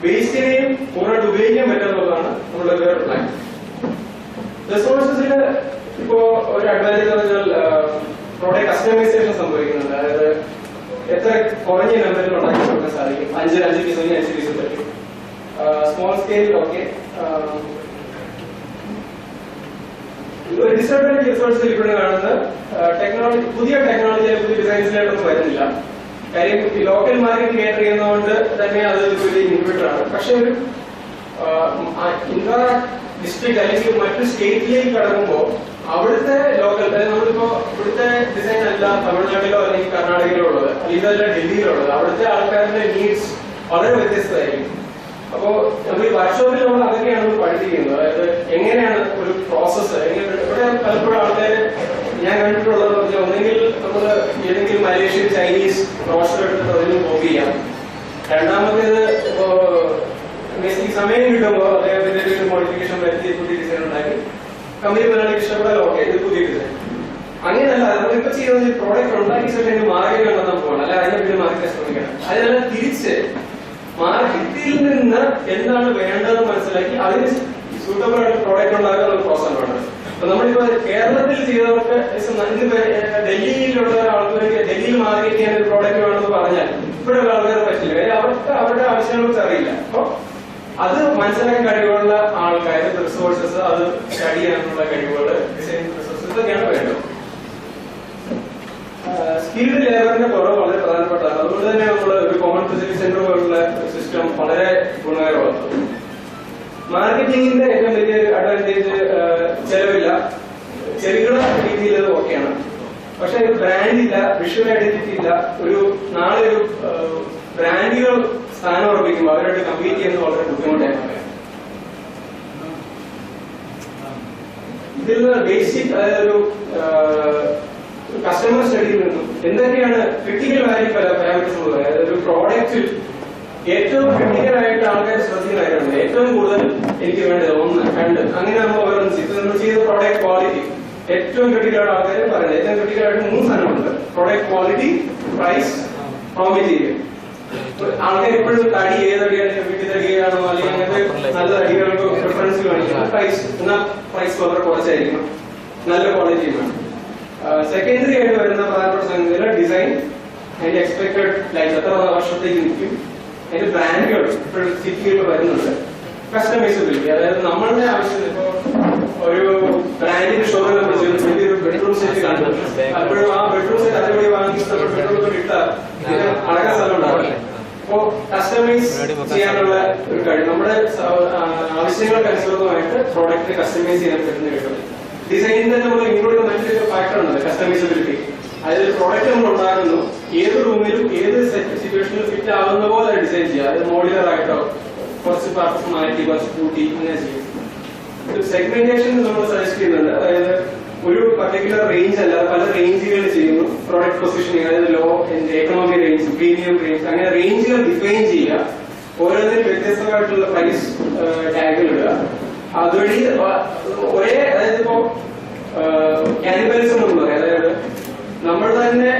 വേസ്റ്റിനെയും പൂർണ്ണമായിട്ട് ഉപയോഗിക്കാൻ പറ്റുന്നതാണ് നമ്മുടെ വേറെ പ്ലാൻ. റിസോഴ്സസിൽ ഇപ്പോ ഒരു അഡ്വാൻറ്റേജ് പറഞ്ഞാൽ പ്രോഡക്റ്റ് കസ്റ്റമൈസേഷൻ സംഭവിക്കുന്നുണ്ട്. അതായത് എത്ര കുറഞ്ഞ നമ്പറിൽ ഉണ്ടാക്കി കൊടുക്കാൻ സാധിക്കും. 5 പീസ് 5 പീസ് പറ്റും. Small scale okay. ഒരു ഡിസഡ്വാൻറ്റേജ് റിസോഴ്സിൽ ഇവിടെ കാണുന്നത് ടെക്നോളജി, പുതിയ ടെക്നോളജി പുതിയ ഡിസൈൻസിലായിട്ടൊന്നും വരുന്നില്ല. കാര്യം ലോക്കൽ മാർക്കറ്റ് കേറ്റർ ചെയ്യുന്നതുകൊണ്ട് തന്നെ അത് വലിയ ഇൻഹിബിറ്റർ ആണ്. പക്ഷെ ഒരു ഇന്റർ ഡിസ്ട്രിക്ട് അല്ലെങ്കിൽ മറ്റു സ്റ്റേറ്റിലേക്ക് കടക്കുമ്പോൾ അവിടുത്തെ ലോക്കൽ, അതായത് നമ്മളിപ്പോ ഇവിടുത്തെ ഡിസൈൻ അല്ല തമിഴ്നാട്ടിലോ അല്ലെങ്കിൽ കർണാടകയിലോ ഉള്ളത്, ഇതല്ല ഡൽഹിയിലോ ഉള്ളത്, അവിടുത്തെ ആൾക്കാരുടെ നീഡ്സ് വളരെ വ്യത്യസ്തമായിരിക്കും. അപ്പോ നമ്മൾ ഈ വർക്ക്ഷോപ്പിൽ നമ്മൾ അതൊക്കെയാണ് നമ്മൾ പഠിപ്പിക്കുന്നത്. അതായത് എങ്ങനെയാണ് ഒരു പ്രോസസ്സ്, ഇവിടെ പലപ്പോഴും ആൾക്കാർ ഞാൻ കണ്ടിട്ടുള്ളത് ഒന്നെങ്കിൽ നമ്മൾ ഏതെങ്കിലും മലേഷ്യൻ ചൈനീസ് റോസ്റ്റർ എടുത്തിട്ട് അതിന് കോപ്പി ചെയ്യാം. രണ്ടാമത്തേത് ഇപ്പോ ബേസിക് സമയം കിട്ടുമ്പോൾ അദ്ദേഹത്തിന്റെ ഒരു മോഡിഫിക്കേഷൻ വരുത്തി പുതിയ ഡിസൈൻ ഉണ്ടാക്കി കമ്പനി മുതലാളിക്ക് ഇഷ്ടപ്പെടാൻ ഓക്കെ ഇത് പുതിയ ഡിസൈൻ. അങ്ങനെയല്ല, നമ്മളിപ്പോ ചെയ്യുന്നത് പ്രോഡക്റ്റ് ഉണ്ടാക്കിയ ശേഷം മാർക്കറ്റ് കണ്ടെത്താൻ പോകണം, അല്ല അതിനെ പിന്നെ മാർക്കറ്റ് ശ്രമിക്കണം. അതിനെല്ലാം തിരിച്ച് മാർക്കറ്റിൽ നിന്ന് എന്താണ് വേണ്ടതെന്ന് മനസ്സിലാക്കി അതിന് സൂട്ടബിൾ ആയിട്ട് പ്രോഡക്റ്റ് ഉണ്ടാക്കുന്ന ഒരു പ്രോസസ് ആണ്. അപ്പൊ നമ്മളിപ്പോ കേരളത്തിൽ ചെയ്തവർക്ക് ഡൽഹിയിലുള്ള ആൾക്കാർക്ക് ഡൽഹിയിൽ മാർക്കറ്റ് ചെയ്യാൻ ഒരു പ്രോഡക്റ്റ് വേണമെന്ന് പറഞ്ഞാൽ ഇവിടെയുള്ള ആൾക്കാർ പറ്റില്ല, അവർക്ക് അവരുടെ ആവശ്യങ്ങളൊക്കെ അറിയില്ല. അപ്പൊ അത് മനസ്സിലാക്കാൻ കഴിവുള്ള ആൾക്കാർ, റിസോഴ്സസ്, അത് സ്റ്റഡി ചെയ്യാനുള്ള കഴിവുകൾ, ഡിസൈൻ റിസോഴ്സസ്, ഇതൊക്കെയാണ് വേണ്ടത്. സ്കിൽഡ് ലേബറിന്റെ കുറവ് വളരെ പ്രധാനപ്പെട്ടതാണ്. അതുകൊണ്ട് തന്നെ നമ്മൾ ഒരു കോമൺ ഫെസിലിറ്റി സെന്റർ പോലുള്ള സിസ്റ്റം വളരെ ഗുണകരമാണ്. മാർക്കറ്റിംഗിന്റെ ഏറ്റവും വലിയ അഡ്വാൻറ്റേജ് ചെലവില്ല, ചെറുകിട രീതിയിൽ അത് ഓക്കെയാണ്. പക്ഷെ ഒരു ബ്രാൻഡ് ഇല്ല, വിഷ്വൽ ഐഡന്റിറ്റി ഇല്ല. ഒരു നാളെ ഒരു ബ്രാൻഡുകൾ സ്ഥാനം ഉറപ്പിക്കുമ്പോൾ അവരായിട്ട് കമ്പീറ്റ് ചെയ്യുന്നത് വളരെ ബുദ്ധിമുട്ടായിരുന്നു. ഇതിൽ ബേസിക്, അതായത് ഒരു കസ്റ്റമർ സ്റ്റഡിയിൽ നിന്നും എന്തൊക്കെയാണ് ക്രിട്ടിക്കൽ വാല്യൂ പാരാമീറ്റേഴ്സ് ഉള്ളത്, അതായത് ഒരു പ്രോഡക്റ്റിൽ ഏറ്റവും ക്രിട്ടിക്കൽ ആയിട്ട് ആൾക്കാർ ശ്രദ്ധിക്കുന്ന കാര്യമുണ്ട്. ഏറ്റവും കൂടുതൽ എനിക്ക് വേണ്ടത് 1, 2 അങ്ങനെ നമ്മൾ ഓരോന്ന് ചെയ്ത് നമ്മൾ ചെയ്ത പ്രോഡക്റ്റ് ക്വാളിറ്റി ഏറ്റവും ക്രിട്ടിക്കൽ ആയിട്ട് ആൾക്കാർ പറയുന്നത്. ഏറ്റവും ക്രിട്ടിക്കൽ ആയിട്ട് 3 സാധനമുണ്ട്: product quality, price, raw material. ആൾക്കാർ ഇപ്പോഴും തടി ഏതടിയാണ്, വീട്ടിൽ തടിയാണോ അല്ലെങ്കിൽ അങ്ങനത്തെ നല്ല തടികൾക്ക് പ്രിഫറൻസ് കാണിക്കണം. പ്രൈസ് എന്നാൽ പ്രൈസ് വളരെ കുറച്ചായിരിക്കണം, നല്ല ക്വാളിറ്റി വേണം. സെക്കൻഡറി ആയിട്ട് വരുന്ന പ്രധാനപ്പെട്ട സംഗതികൾ ഡിസൈൻ, അതിന്റെ എക്സ്പെക്ടഡ് ലൈഫ് എത്ര വർഷത്തേക്ക് നിൽക്കും, അതിന്റെ ബ്രാൻഡുകൾ ഇപ്പോഴും സിറ്റിയിൽ വരുന്നുണ്ട്. കസ്റ്റമൈസബിലിറ്റി, അതായത് നമ്മളുടെ ആവശ്യത്തിന് ഇപ്പോ ഒരു ബ്രാൻഡിന്റെ ഷോറൂം വലിയൊരു ബെഡ്റൂം സെറ്റ് കാണുന്നുണ്ട്. അപ്പോഴും ആ ബെഡ്റൂം സെറ്റ് അതേപടി വാങ്ങി ബെഡ്റൂം ഇട്ടാൽ അടക്കാൻ സ്ഥലം ഉണ്ടാവില്ല. അപ്പോ കസ്റ്റമൈസ് ചെയ്യാനുള്ള ഒരു കഴിവ്, നമ്മുടെ ആവശ്യങ്ങൾക്ക് അനുസൃതമായിട്ട് പ്രോഡക്റ്റ് കസ്റ്റമൈസ് ചെയ്യാൻ പറ്റുന്ന കഴിവ്. ഡിസൈനിൽ തന്നെ നമ്മൾ ഇൻക്ലൂഡ് ചെയ്യുന്ന മറ്റൊരു ഫാക്ടർ ഉണ്ട്, കസ്റ്റമൈസബിലിറ്റി. അതായത് പ്രോഡക്റ്റ് നമ്മൾ ഉണ്ടാക്കുന്നു, ഏത് റൂമിലും ഏത് സിറ്റുവേഷനിലും ഫിറ്റ് ആവുന്ന പോലെ ഡിസൈൻ ചെയ്യുക. അതായത് മോഡുലർ ആയിട്ടോ കുറച്ച് പർപ്പസ് മാറ്റി കുറച്ച് കൂട്ടി അങ്ങനെ ചെയ്യും. ഒരു സെഗ്മെന്റേഷൻ നമ്മൾ സജസ്റ്റ് ചെയ്യുന്നുണ്ട്. അതായത് ഒരു പർട്ടിക്കുലർ റേഞ്ച് അല്ലാതെ പല റേഞ്ചുകൾ ചെയ്യുന്നു. പ്രോഡക്റ്റ് പൊസിഷനിങ്, അതായത് low economy range, premium range, അങ്ങനെ റേഞ്ചുകൾ ഡിഫൈൻ ചെയ്യുക. ഓരോന്നിനും വ്യത്യസ്തമായിട്ടുള്ള പ്രൈസ് ടാഗുകൾ ഇടുക. അതുവഴി ഒരേ, അതായത് ഇപ്പോ കാനിബലിസം എന്ന് പറയും. അതായത് നമ്മൾ തന്നെ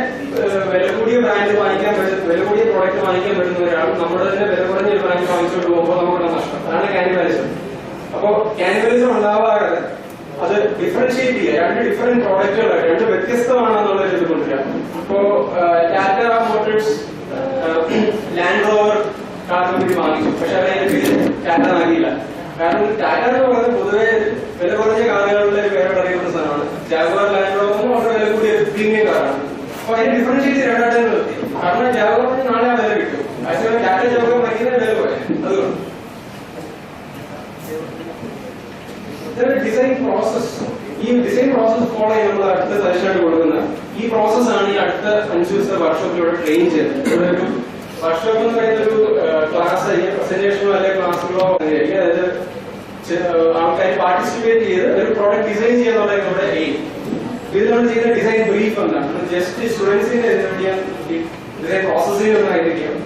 വില കൂടിയ ബ്രാൻഡ് വാങ്ങിക്കാൻ പറ്റും, വില കൂടിയ പ്രോഡക്റ്റ് വാങ്ങിക്കാൻ പറ്റുന്ന ഒരാൾ നമ്മൾ തന്നെ വില കുറഞ്ഞ ഒരു ബ്രാൻഡ് വാങ്ങിച്ചുകൊണ്ട് പോകുമ്പോൾ നമുക്ക് നഷ്ടം. അതാണ് കാനിബലിസം. അപ്പോ കാനിബലിസം ഉണ്ടാവാതെ അത് ഡിഫറൻഷിയേറ്റ് ചെയ്യുക, 2 ഡിഫറെന്റ് പ്രോഡക്റ്റുകളായിട്ട് 2 വ്യത്യസ്തമാണെന്നുള്ള ഇത് കൊണ്ടുവരിക. ഇപ്പോ Tata Motors land rover car company വാങ്ങിച്ചു, പക്ഷെ അതിന്റെ പേര് ടാറ്റ ആകില്ല. കാരണം ടാറ്റ എന്ന് പറയുന്നത് പൊതുവെ വില കുറഞ്ഞ കാറുകളുടെ പേരോട് അറിയുന്ന സാധനമാണ്. ജാഗ്വാർ ലാൻഡ് റോവർ വളരെ വില കൂടിയ പ്രീമിയം കാറാണ്. അപ്പൊ അതിന് ഡിഫറൻഷിയേറ്റ് 2 ആയിട്ട് നിർത്തി. കാരണം ജാഗ്വാറിന് നാളെ ആ വില കിട്ടും, അതേസമയം ടാറ്റ ജാഗ്വാർ വാങ്ങിക്കുന്ന വില പോലെ. അതുകൊണ്ട് ഡിസൈൻ പ്രോസസ്, ഈ ഡിസൈൻ പ്രോസസ് ഫോളോ ചെയ്യാൻ നമ്മൾ അടുത്ത സജഷൻ കൊടുക്കുന്ന ഈ പ്രോസസ്സാണ് ഈ അടുത്ത 5 ദിവസത്തെ വർക്ക്ഷോപ്പിലൂടെ ട്രെയിൻ ചെയ്തത്. ഇവിടെ ഒരു വർക്ക്ഷോപ്പ് എന്ന് പറയുന്ന ഒരു ക്ലാസ് പ്രസന്റേഷനോ അല്ലെങ്കിൽ ക്ലാസ്സുകളോ അങ്ങനെയായിരിക്കും. അതായത് ആൾക്കാർ പാർട്ടിസിപ്പേറ്റ് ചെയ്ത് ഒരു പ്രോഡക്റ്റ് ഡിസൈൻ ചെയ്യാന്നുള്ള നമ്മുടെ എയിം. ഇത് നമ്മൾ ചെയ്യുന്ന ഡിസൈൻ ബ്രീഫ് എന്താണ്, ജസ്റ്റ് സ്റ്റുഡൻസിന്റെ ഡിസൈൻ പ്രോസസ്സിംഗ് ഒന്ന് ആയിരിക്കും.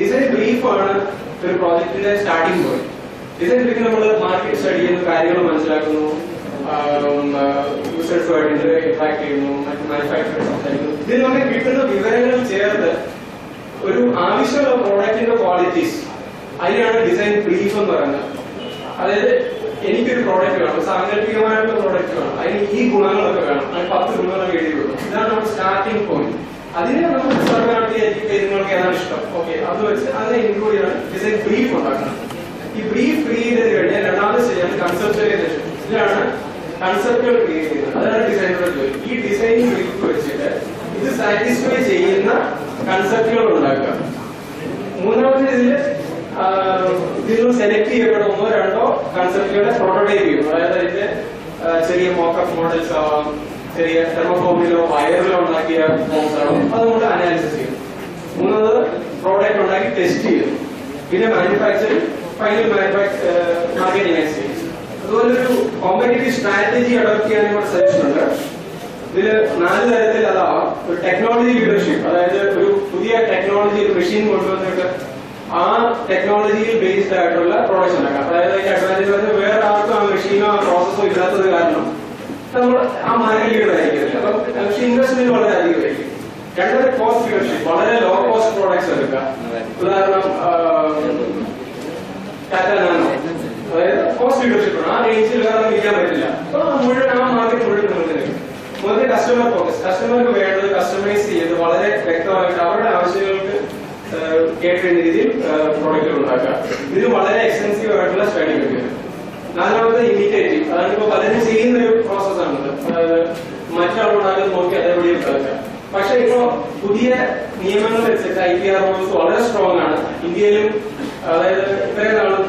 ഡിസൈൻ ബ്രീഫാണ് ഒരു പ്രോജക്റ്റിന്റെ സ്റ്റാർട്ടിംഗ് പോയിന്റ്. ഡിസൈൻ ബ്രീഫ് നമ്മൾ മാർക്കറ്റ് സ്റ്റഡി ചെയ്യുന്ന കാര്യങ്ങൾ മനസ്സിലാക്കുന്നു, യൂസേഴ്സുമായിട്ട് ഇന്ററാക്ട് ചെയ്യുന്നു, മറ്റ് മാനുഫാക്ചറേഴ്സ് സംസാരിക്കുന്നു. ഇതിൽ നമുക്ക് കിട്ടുന്ന വിവരങ്ങൾ ചേർത്ത് ഒരു ആവശ്യമുള്ള പ്രോഡക്റ്റിന്റെ ക്വാളിറ്റീസ്, അതിനാണ് ഡിസൈൻ ബ്രീഫ് എന്ന് പറയുന്നത്. അതായത് എനിക്കൊരു പ്രോഡക്റ്റ് വേണം, സാങ്കല്പികമായിട്ടുള്ള പ്രോഡക്റ്റ് വേണം, അതിന് ഈ ഗുണങ്ങളൊക്കെ വേണം, അതിന് 10 ഗുണങ്ങളൊക്കെ എഴുതി കൊടുക്കും. ഇതാണ് നമ്മുടെ സ്റ്റാർട്ടിംഗ് പോയിന്റ്. അതിനെ നമുക്ക് സർവേ നിങ്ങൾക്ക് ഏതാണ് ഇഷ്ടം, ഓക്കെ, അത് വെച്ച് അതിനെ ഇൻക്ലൂഡ് ചെയ്താണ് ഡിസൈൻ ബ്രീഫ് ഉണ്ടാക്കുന്നത്. ഈ ബ്രീഫ് ക്രിയേറ്റ് ചെയ്ത് കഴിഞ്ഞാൽ രണ്ടാമത് സ്റ്റേജാണ് കൺസെപ്ച്വലൈസേഷൻ. ഇതിലാണ് കൺസെപ്റ്റുകൾ ക്രിയേറ്റ് ചെയ്യുന്നത്, അതാണ് ഡിസൈനറുടെ ജോലി. ഈ ഡിസൈൻ ബ്രീഫ് വെച്ചിട്ട് ഇത് സാറ്റിസ്ഫൈ ചെയ്യുന്ന കൺസെപ്റ്റുകൾ ഉണ്ടാക്കുക. മൂന്നാമത്തെ ഇതിൽ സെലക്ട് ചെയ്യപ്പെടുന്ന 1-2 കൺസെപ്റ്റുകളെ പ്രോട്ടോടൈപ്പ് ചെയ്യും. അതായത് അതിന്റെ ചെറിയ മോക്കപ്പ് മോഡൽസ് ആവാം, ചെറിയ തെർമോഫോമിലോ വയറിലോ ഉണ്ടാക്കിയ ഫോംസ് ആവാം, അതുകൊണ്ട് അനാലിസിസ് ചെയ്യും. മൂന്നാമത് പ്രോഡക്റ്റ് ഉണ്ടാക്കി ടെസ്റ്റ് ചെയ്യും. പിന്നെ മാനുഫാക്ചറിംഗ്, ഫൈനൽ മാർക്കറ്റിംഗ് ചെയ്യും. അതുപോലെ ഒരു കോമ്പറ്റീറ്റീവ് സ്ട്രാറ്റജി അഡോപ്റ്റ് ചെയ്യാൻ കൂടെ സജഷൻ ഉണ്ട്. ഇതിൽ 4 തരത്തിൽ അതാവാം. ഒരു ടെക്നോളജി ലീഡർഷിപ്പ്, അതായത് ഒരു പുതിയ ടെക്നോളജി, ഒരു മെഷീൻ കൊണ്ടുവന്നിട്ട് ആ ടെക്നോളജിയിൽ ബേസ്ഡ് ആയിട്ടുള്ള പ്രോഡക്ട്സ് ഉണ്ടാക്കാം. അതായത് അതിന്റെ അഡ്വാൻറ്റേജ് പറഞ്ഞാൽ വേറെ ആർക്കും ആ മെഷീനോ ആ പ്രോസസ്സോ ഇല്ലാത്തത് കാരണം നമ്മൾ ആ മാർക്കറ്റിലായിരിക്കില്ല. അപ്പം പക്ഷെ ഇൻവെസ്റ്റ്മെന്റ് വളരെ അധികമായിരിക്കും. രണ്ടാമത് കോസ്റ്റ് ലീഡർഷിപ്പ്, വളരെ ലോ കോസ്റ്റ് പ്രോഡക്ട്സ് എടുക്കുക. ഉദാഹരണം ടാറ്റ നാനോ, അതായത് കോസ്റ്റ് ലീഡർഷിപ്പ് ആണ്. ആ റേഞ്ചിൽ വേറെ വിൽക്കാൻ പറ്റില്ല. അപ്പൊ മുഴുവൻ ആ മാർക്കറ്റ് മുഴുവൻ നമുക്ക് കസ്റ്റമർ ഫോക്കസ്, കസ്റ്റമർക്ക് വേണ്ടത് കസ്റ്റമൈസ് ചെയ്ത് വളരെ വ്യക്തമായിട്ട് അവരുടെ ആവശ്യങ്ങൾക്ക് കേട്ടേണ്ട രീതിയിൽ പ്രോഡക്റ്റുകൾ ഉണ്ടാക്കുക. ഇത് വളരെ എക്സ്പെൻസീവ് ആയിട്ടുള്ള സ്റ്റഡി വരും. നാലാമത് ഇമിറ്റേറ്റീവ്, അതാണ് ഇപ്പൊ പലരും ചെയ്യുന്ന ഒരു പ്രോസസ്സാണത്. അതായത് മറ്റാളുണ്ടാകുന്നത് നോക്കി അതേപടി ഉണ്ടാക്കുക. പക്ഷെ ഇപ്പോ പുതിയ നിയമങ്ങൾ വെച്ചിട്ട് IPR റൂൾസ് വളരെ സ്ട്രോങ് ആണ്. ഇന്ത്യയിലും അതായത് ഇത്രയും നാളും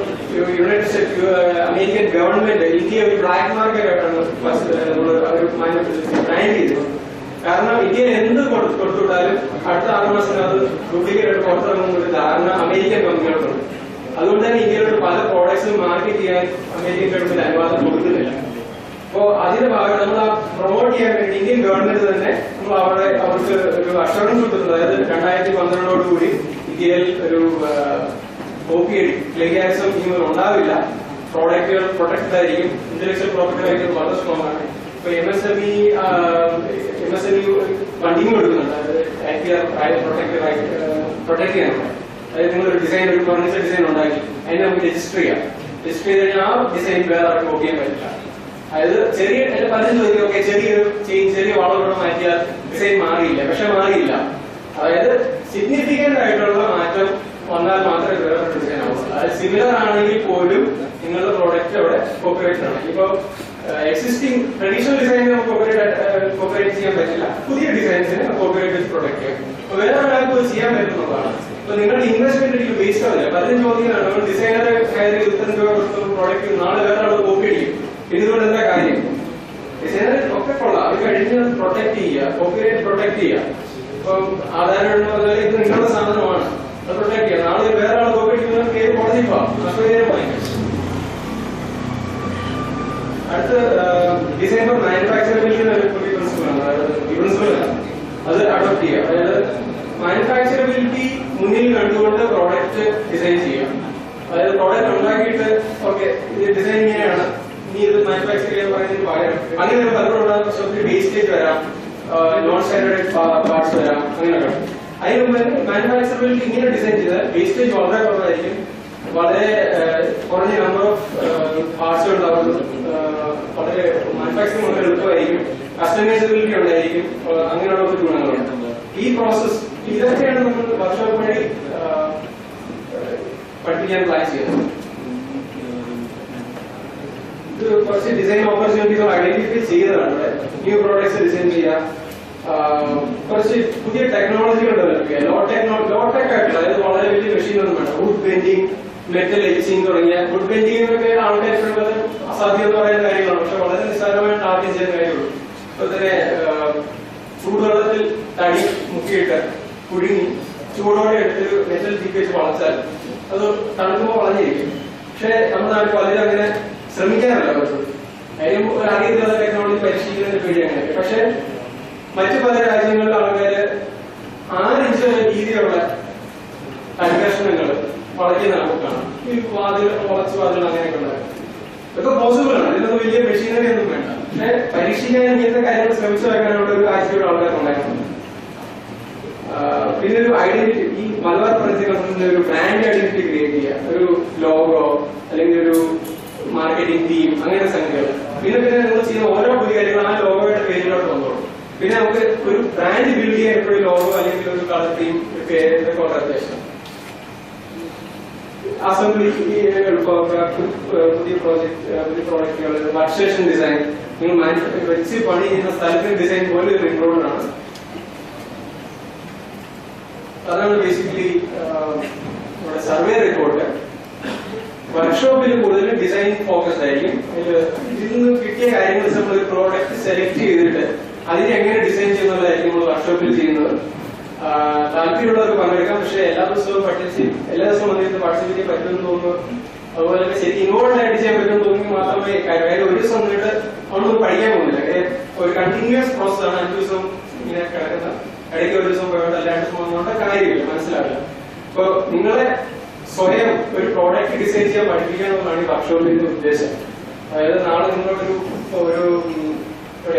United state American government India ഒരു ബ്ലാക്ക് മാർക്കറ്റ് ആയിട്ടാണ് പ്ലാൻ ചെയ്തത്. കാരണം ഇന്ത്യയിൽ എന്ത് കൊടുത്തുവിട്ടാലും അടുത്ത 6 മാസം അത് ഡ്യൂപ്ലിക്കേറ്റ് പുറത്തിറങ്ങുന്ന ധാരണ അമേരിക്കൻ കമ്പനികൾക്കുണ്ട്. അതുകൊണ്ട് തന്നെ ഇന്ത്യയിലുള്ള പല പ്രോഡക്ട്സും മാർക്കറ്റ് ചെയ്യാൻ അമേരിക്കൻ ഗവൺമെന്റ് അനുവാദം കൊടുക്കുന്നില്ല. അപ്പോ അതിന്റെ ഭാഗം നമ്മൾ ആ പ്രൊമോട്ട് ചെയ്യാൻ വേണ്ടി ഇന്ത്യൻ ഗവൺമെന്റ് തന്നെ നമ്മൾ അവർക്ക് ഒരു അഷുറൻസ് കൊടുത്തിട്ടുണ്ട്. അതായത് 2012 ഇന്ത്യയിൽ ഒരു OPD പ്ലേഗാരിസം ഇനിമേൽ ഉണ്ടാവില്ല, പ്രോഡക്റ്റുകൾ പ്രൊട്ടക്റ്റഡ് ആയിരിക്കും, ഇന്റലക്ച്വൽ പ്രോപ്പർട്ടി ആയിരിക്കും വളരെ സ്ട്രോങ് ആണ്. ഇപ്പൊ MSME ഫണ്ടിങ് കൊടുക്കുന്നുണ്ട്. അതായത് IPR പ്രൊട്ടക്ട് ചെയ്യാനുണ്ട്. അതായത് നിങ്ങളൊരു ഡിസൈൻ, ഒരു ഫർണിച്ചർ ഡിസൈൻ ഉണ്ടാക്കി അതിനെ നമുക്ക് രജിസ്റ്റർ ചെയ്യാം. രജിസ്റ്റർ ചെയ്ത് കഴിഞ്ഞാൽ ആ ഡിസൈൻ വേറെ ആർക്കും കോപ്പി ചെയ്യാൻ പറ്റില്ല. അതായത് പലരും ചോദിക്കും, ഓക്കെ ചെറിയ വളങ്ങളോട് മാറ്റിയാൽ ഡിസൈൻ മാറിയില്ല. പക്ഷെ മാറിയില്ല. അതായത് സിഗ്നിഫിക്കന്റ് ആയിട്ടുള്ള മാറ്റം വന്നാൽ മാത്രമേ വേറെ ഡിസൈൻ ആവുള്ളൂ. അതായത് സിമിലർ ആണെങ്കിൽ പോലും നിങ്ങളുടെ പ്രോഡക്റ്റ് അവിടെ കോപ്പറേറ്റ് ആണ്. ഇപ്പൊ എക്സിസ്റ്റിംഗ് ട്രഡീഷണൽ ഡിസൈനിന് നമുക്ക് കോപ്പറേറ്റ് ചെയ്യാൻ പറ്റില്ല. പുതിയ ഡിസൈൻസിന് കോപ്പറേറ്റ് പ്രൊഡക്റ്റ് ചെയ്യാം. വേറെ ഒരാൾക്ക് ചെയ്യാൻ പറ്റുന്നതാണ്. അപ്പൊ നിങ്ങളുടെ ഇൻവെസ്റ്റ്മെന്റ് ഒരിക്കലും വേസ്റ്റ് ആവില്ല. പലരും ചോദിക്കുന്നതാണ്, നമ്മൾ ഡിസൈനർ കയറി 20 രൂപ കൊടുക്കുന്ന പ്രോഡക്റ്റ് നാളെ വേറെ ആൾ കോപ്പി അടിക്കും. ഇതുകൊണ്ട് എന്താ കാര്യം? ഡിസൈനർ ഒക്കെ കൊള്ളാം, അത് കഴിഞ്ഞ് പ്രൊട്ടക്ട് ചെയ്യുക, കോപ്പിറൈറ്റ് പ്രൊട്ടക്ട് ചെയ്യുക. ഇപ്പം ആധാരം ഇത് നിങ്ങളുടെ സാധനമാണ്, അത് പ്രൊട്ടക്ട് ചെയ്യുക. നാളെ വേറെ ആൾ കോപ്പി അടിക്കുന്ന പേര് കോടതി പോവാം, നഷ്ടപരിഹാരമായി. അടുത്ത ഡിസൈൻ ഫോർ മാനുഫാക്ചറബിലിറ്റി എന്നൊരു പ്രിൻസിപ്പളാണ്. അതായത് ഈ പ്രിൻസിപ്പളാണ് അത് അഡോപ്റ്റ് ചെയ്യുക. അതായത് മാനുഫാക്ചറബിലിറ്റി മുന്നിൽ കണ്ടുകൊണ്ട് പ്രോഡക്റ്റ് ഡിസൈൻ ചെയ്യുക. അതായത് പ്രോഡക്റ്റ് ഉണ്ടാക്കിയിട്ട് ഓക്കെ ഇത് ഡിസൈൻ ഇങ്ങനെയാണ്, ഇനി ഇത് മാനുഫാക്ചർ ചെയ്യാൻ പറയുന്നതിന് പകരം അങ്ങനെ പലപ്പോഴും വേസ്റ്റേജ് വരാം, നോൺ സ്റ്റാൻഡേർഡ് പാർട്സ് വരാം, അങ്ങനെയൊക്കെ. അതിന് മുമ്പ് മാനുഫാക്ചറബിലിറ്റി ഇങ്ങനെ ഡിസൈൻ ചെയ്താൽ വേസ്റ്റേജ് വളരെ കുറവായിരിക്കും, വളരെ കുറഞ്ഞ നമ്പർ ഓഫ് പാർട്സ് ഉണ്ടാവുന്നു, വളരെ മാനുഫാക്ചറിംഗ് വളരെ എളുപ്പമായിരിക്കും, കസ്റ്റമൈസബിലിറ്റി ഉണ്ടായിരിക്കും, അങ്ങനെയുള്ള ഒരു ഗുണങ്ങളുണ്ട്. ഈ പ്രോസസ് ഇതൊക്കെയാണ് നമ്മൾ വർക്ക്ഷോപ്പ് വഴി പഠിപ്പിക്കാൻ പ്ലാൻ ചെയ്യുന്നത്. ഇത് കുറച്ച് ഡിസൈൻ ഓപ്പർച്യൂണിറ്റികൾ ഐഡന്റിഫൈ ചെയ്തതാണ്. ന്യൂ പ്രോഡക്ട്സ് ഡിസൈൻ ചെയ്യാം, കുറച്ച് പുതിയ ടെക്നോളജികൾ ഡെവലപ്പ് ചെയ്യാം. ലോ ടെക് ആയിട്ടുള്ള, അതായത് വളരെ വലിയ മെഷീൻ ഒന്നും വേണം. വുഡ് പെയിന്റിംഗ്, മെറ്റൽ എച്ചിങ് തുടങ്ങിയ, വുഡ് പെയിന്റിംഗ് ഒക്കെ ആൾക്കാർ അസാധ്യം എന്ന് പറയുന്ന കാര്യങ്ങളാണ്. പക്ഷെ വളരെ നിസ്സാരമായിട്ട് ആദ്യം ചെയ്യുന്ന കാര്യമുള്ളൂ. ഇപ്പൊ തന്നെ ചൂടുവെള്ളത്തിൽ തടി മുക്കിയിട്ട് കുടുങ്ങി ചൂടോടെ എടുത്ത് മെറ്റൽ തീപ്പിച്ച് വളച്ചാൽ അത് തണുക്കുമ്പോൾ വളഞ്ഞിരിക്കും. പക്ഷെ നമ്മുടെ നാട്ടിൽ പലരും അങ്ങനെ ശ്രമിക്കാറില്ല. കാര്യം അറിയത്തില്ലാത്ത ടെക്നോളജി പരിശീലിക്കുന്നതിന് പേടി അങ്ങനെ. പക്ഷെ മറ്റു പല രാജ്യങ്ങളിലെ ആൾക്കാര് 6 ഇഞ്ച് രീതിയിലുള്ള തടികഷ്ണങ്ങൾ വളയ്ക്കുന്ന ആൾക്കാണ്. ഈ വാതിൽ വളച്ച് വാതിൽ അങ്ങനെയൊക്കെ ഉണ്ടാകും. ഇതൊക്കെ പോസിബിൾ ആണ്. ഇതിനൊന്നും വലിയ മെഷീനറി ഒന്നും വേണ്ട. പക്ഷെ പരീക്ഷിക്കാൻ ഇങ്ങനത്തെ കാര്യങ്ങൾ ശ്രമിച്ചു വെക്കാനുള്ള ഒരു ആഴ്ചയുടെ ആൾക്കാരുണ്ടായിരുന്നു. പിന്നെ ഒരു ഐഡന്റിറ്റി, ഈ മലബാർ പ്രദേശത്തിന്റെ ഒരു ബ്രാൻഡ് ഐഡന്റിറ്റി ക്രിയേറ്റ് ചെയ്യുക. ഒരു ലോഗോ അല്ലെങ്കിൽ ഒരു മാർക്കറ്റിംഗ് ടീം, അങ്ങനെ സംഖ്യകൾ. പിന്നെ നിങ്ങൾ ചെയ്യുന്ന ഓരോ പുതിയ കാര്യങ്ങളും ആ ലോഗോയുടെ പേരിലോട്ട് വന്നോളൂ. പിന്നെ നമുക്ക് ഒരു ബ്രാൻഡ് ബിൽഡ് ചെയ്യാൻ എപ്പോഴും ലോഗോ അല്ലെങ്കിൽ ഒരു കളർ ടീം, പേര്, ഇതൊക്കെ വളരെ അത്യാവശ്യം. അസംബ്ലി പുതിയ പ്രോഡക്റ്റുകൾ, വർക്ക് സ്റ്റേഷൻ ഡിസൈൻ, നിങ്ങൾ വെച്ച് പണി ചെയ്യുന്ന സ്ഥലത്തിന്റെ ഡിസൈൻ പോലെ ഒരു ഇൻക്ലൂഡഡ് ആണ്. അതാണ് ബേസിക്കലി നമ്മുടെ സർവേ റിപ്പോർട്ട്. വർക്ക്ഷോപ്പിൽ കൂടുതൽ ഡിസൈൻ ഫോക്കസ്ഡ് ആയിരിക്കും. ഇതിൽ നിന്ന് കിട്ടിയ കാര്യങ്ങൾ നമ്മൾ ഒരു പ്രോഡക്റ്റ് സെലക്ട് ചെയ്തിട്ട് അതിനെ എങ്ങനെ ഡിസൈൻ ചെയ്യുന്നതായിരിക്കും നമ്മൾ വർക്ക്ഷോപ്പിൽ ചെയ്യുന്നത്. താല്പര്യമുള്ളവർക്ക് പങ്കെടുക്കാം. പക്ഷെ എല്ലാ ദിവസവും വന്നിട്ട് പാർട്ടിസിപ്പേറ്റ് ചെയ്യാൻ പറ്റുമെന്ന് തോന്നുന്നു. അതുപോലെ തന്നെ ശരി ഇൻവോൾവ് ആയിട്ട് ചെയ്യാൻ പറ്റുമെന്ന് തോന്നി മാത്രമേ കാര്യം. ഒരു ദിവസം വന്നിട്ട് നമ്മളൊന്നും പഠിക്കാൻ പോകുന്നില്ല. ഒരു കണ്ടിന്യൂസ് പ്രോസസ് ആണ്. 5 ദിവസം ഇങ്ങനെ കിടക്കുന്ന, ഇടയ്ക്ക് ഒരു ദിവസം പോയോണ്ട് 2 ദിവസം വന്നുകൊണ്ട് കാര്യമില്ല, മനസ്സിലാവില്ല. അപ്പൊ നിങ്ങളെ സ്വയം ഒരു പ്രോഡക്റ്റ് ഡിസൈൻ ചെയ്യാൻ പഠിപ്പിക്കുക എന്നുള്ളതാണ് ഈ വർക്ക്ഷോപ്പിന്റെ ഉദ്ദേശം. അതായത് നാളെ നിങ്ങളൊരു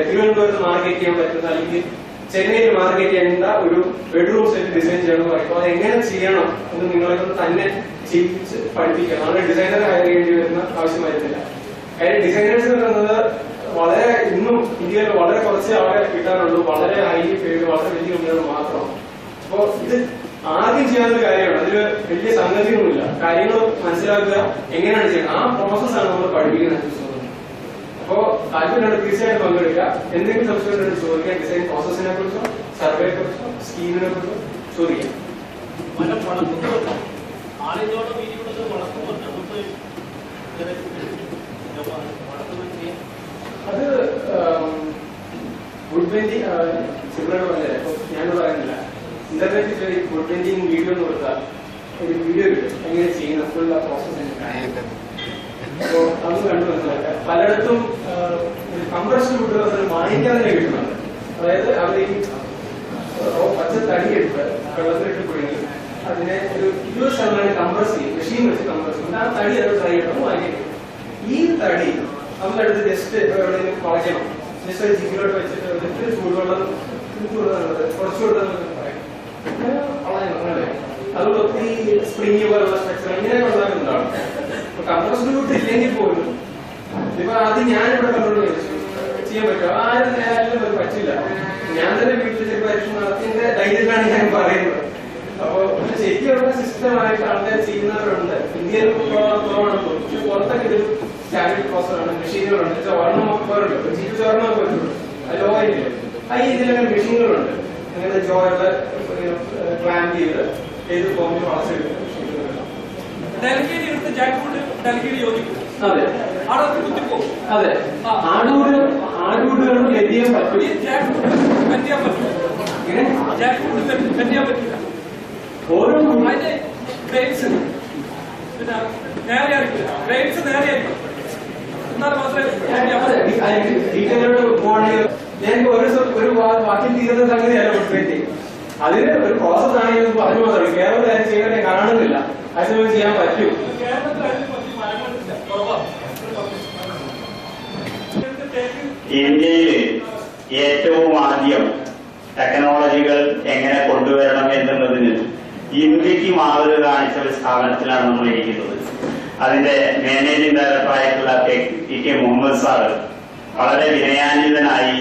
തിരുവനന്തപുരത്ത് മാർക്കറ്റ് ചെയ്യാൻ പറ്റുന്ന അല്ലെങ്കിൽ ചെന്നൈയിൽ മാർക്കറ്റ് ചെയ്യേണ്ട ഒരു ബെഡ്റൂം സെറ്റ് ഡിസൈൻ ചെയ്യണമെന്ന് പറയുമ്പോൾ അത് എങ്ങനെ ചെയ്യണം എന്ന് നിങ്ങളെ തന്നെ ചെയ്യിപ്പിച്ച് പഠിപ്പിക്കണം. നമ്മുടെ ഡിസൈനറെ ഹയർ ചെയ്യേണ്ടി വരുന്ന ആവശ്യം വരുന്നില്ല. കാര്യം ഡിസൈനേഴ്സ് പറയുന്നത് വളരെ ഇന്നും ഇന്ത്യയിൽ വളരെ കുറച്ച് ആൾക്കാരെ കിട്ടാനുള്ളൂ, വളരെ ഹൈലി പെയ്ഡ്, വളരെ വലിയ കമ്പനികൾ മാത്രമാണ്. അപ്പോ ഇത് ആദ്യം ചെയ്യാവുന്ന കാര്യമാണ്. അതിൽ വലിയ സംഗതിയൊന്നുമില്ല. കാര്യങ്ങൾ മനസ്സിലാക്കുക, എങ്ങനെയാണ് ചെയ്യുന്നത്, ആ പ്രോസസ്സാണ് നമ്മൾ പഠിപ്പിക്കുന്നത്. അപ്പോ താല്പര്യമുള്ള തീർച്ചയായിട്ടും പങ്കെടുക്കുക. എന്തെങ്കിലും സംശയം ചോദിക്കാം. ഡിസൈൻ പ്രോസസ്സിനെ കുറിച്ചോ സർവേയെ കുറിച്ചോ സ്കീമിനെ കുറിച്ചോ ചോദിക്കാം. അത് വുഡ് പെയിന്റിംഗ് സിമിലർ പോലെ ഞാൻ പറയുന്നില്ല. ഇന്റർനെറ്റിൽ വുഡ് പെയിന്റിംഗ് വീഡിയോ എന്ന് കൊടുത്താൽ ഒരു വീഡിയോ കിട്ടും എങ്ങനെ ചെയ്യുന്ന ഫുൾ ആ പ്രോസസ്. അപ്പോ അത് കണ്ടു മനസ്സിലാക്കാം. പലയിടത്തും കംപ്രഷൻ വുഡ് വാങ്ങിക്കാൻ തന്നെ കിട്ടുന്നുണ്ട്. അതായത് അവർ ഈ പച്ച തടിയെടുത്ത് വെള്ളത്തിലിട്ട് പുഴുങ്ങി അതിനെ ഒരു 20% കംപ്രസ് ചെയ്യും, മെഷീൻ വെച്ച് കംപ്രസ് ചെയ്യും. ആ തടി അത് ട്രൈ ചെയ്യണം വാങ്ങിക്കും. ഈ തടി നമ്മളെടുത്ത് ജസ്റ്റ് എവിടെയെങ്കിലും കളയണം. ജസ്റ്റ് ഒരു ജിഗിലോട്ട് വെച്ചിട്ട് എന്നിട്ട് ചൂടുവെള്ളം കുറച്ചുകൂടെ പറയും കളയണം. അതുകൊണ്ട് ഒത്തിരി സ്പ്രിങ് പോലുള്ള സ്ട്രക്ചർ ഇങ്ങനെയൊക്കെ ഉണ്ടാകുന്നതാണ്. കംപ്രസ്ഡ് വുഡ് ഇല്ലെങ്കിൽ പോലും ഇപ്പൊ അത് ഞാനിവിടെ കണ്ടോണ്ട് ചെയ്യാൻ പറ്റുമോ? ആരും നേരം അത് പറ്റില്ല. ഞാൻ തന്നെ വീട്ടിൽ ചിലപ്പോൾ പരീക്ഷണം നടത്തിയതിന്റെ ധൈര്യത്തിലാണ് ഞാൻ പറയുന്നത്. അപ്പൊ ശരിക്കുള്ള സിസ്റ്റമായിട്ട് ആൾക്കാർ ചെയ്യുന്നവരുണ്ട്. ഇന്ത്യയിൽ കുറവാണ്, പക്ഷെ പുറത്തൊക്കെ ഇതൊരു സ്റ്റാൻഡേർഡ് പ്രോസസ്സാണ്. മെഷീനുകളുണ്ട്. വർണ്ണം പോലുണ്ട്, ജീവിച്ച വർണ്ണം പോലുണ്ട്. ലോ ആയിട്ടില്ല. ആ ഇതിലൊക്കെ മെഷീനുകളുണ്ട്. അങ്ങനെ ജോയുള്ള ക്ലാമ്പ് ചെയ്ത് ഏത് ഫോമിൽ വളച്ചെടുക്കും. അതെ അതെ, ആടുകൂടുകളും ലഭ്യം പറ്റും. ഓരോ ഡീറ്റെയിലോട്ട് പോവാണെങ്കിൽ ഞാൻ ഒരു വാക്കിൽ തീരുന്ന സംഗതിയല്ല ഉൾപ്പെടുത്തി. അതിന് ഒരു പ്രോസസ് ആണെങ്കിൽ പറഞ്ഞു മാത്രമേ. കേരളത്തിൽ അത് ചെയ്യാൻ ഞാൻ കാണുന്നില്ല. അത് ചെയ്യാൻ പറ്റൂ. ഇന്ത്യയിൽ ഏറ്റവും ആദ്യം ടെക്നോളജികൾ എങ്ങനെ കൊണ്ടുവരണം എന്നുള്ളതിന് ഇന്ത്യക്ക് മാതൃക കാണിച്ച ഒരു സ്ഥാപനത്തിലാണ് നമ്മൾ ഇരിക്കുന്നത്. അതിന്റെ മാനേജിംഗ് ഡയറക്ടറായിട്ടുള്ള കെ മുഹമ്മദ് സാറ് വളരെ വിനയാന്വിതനായി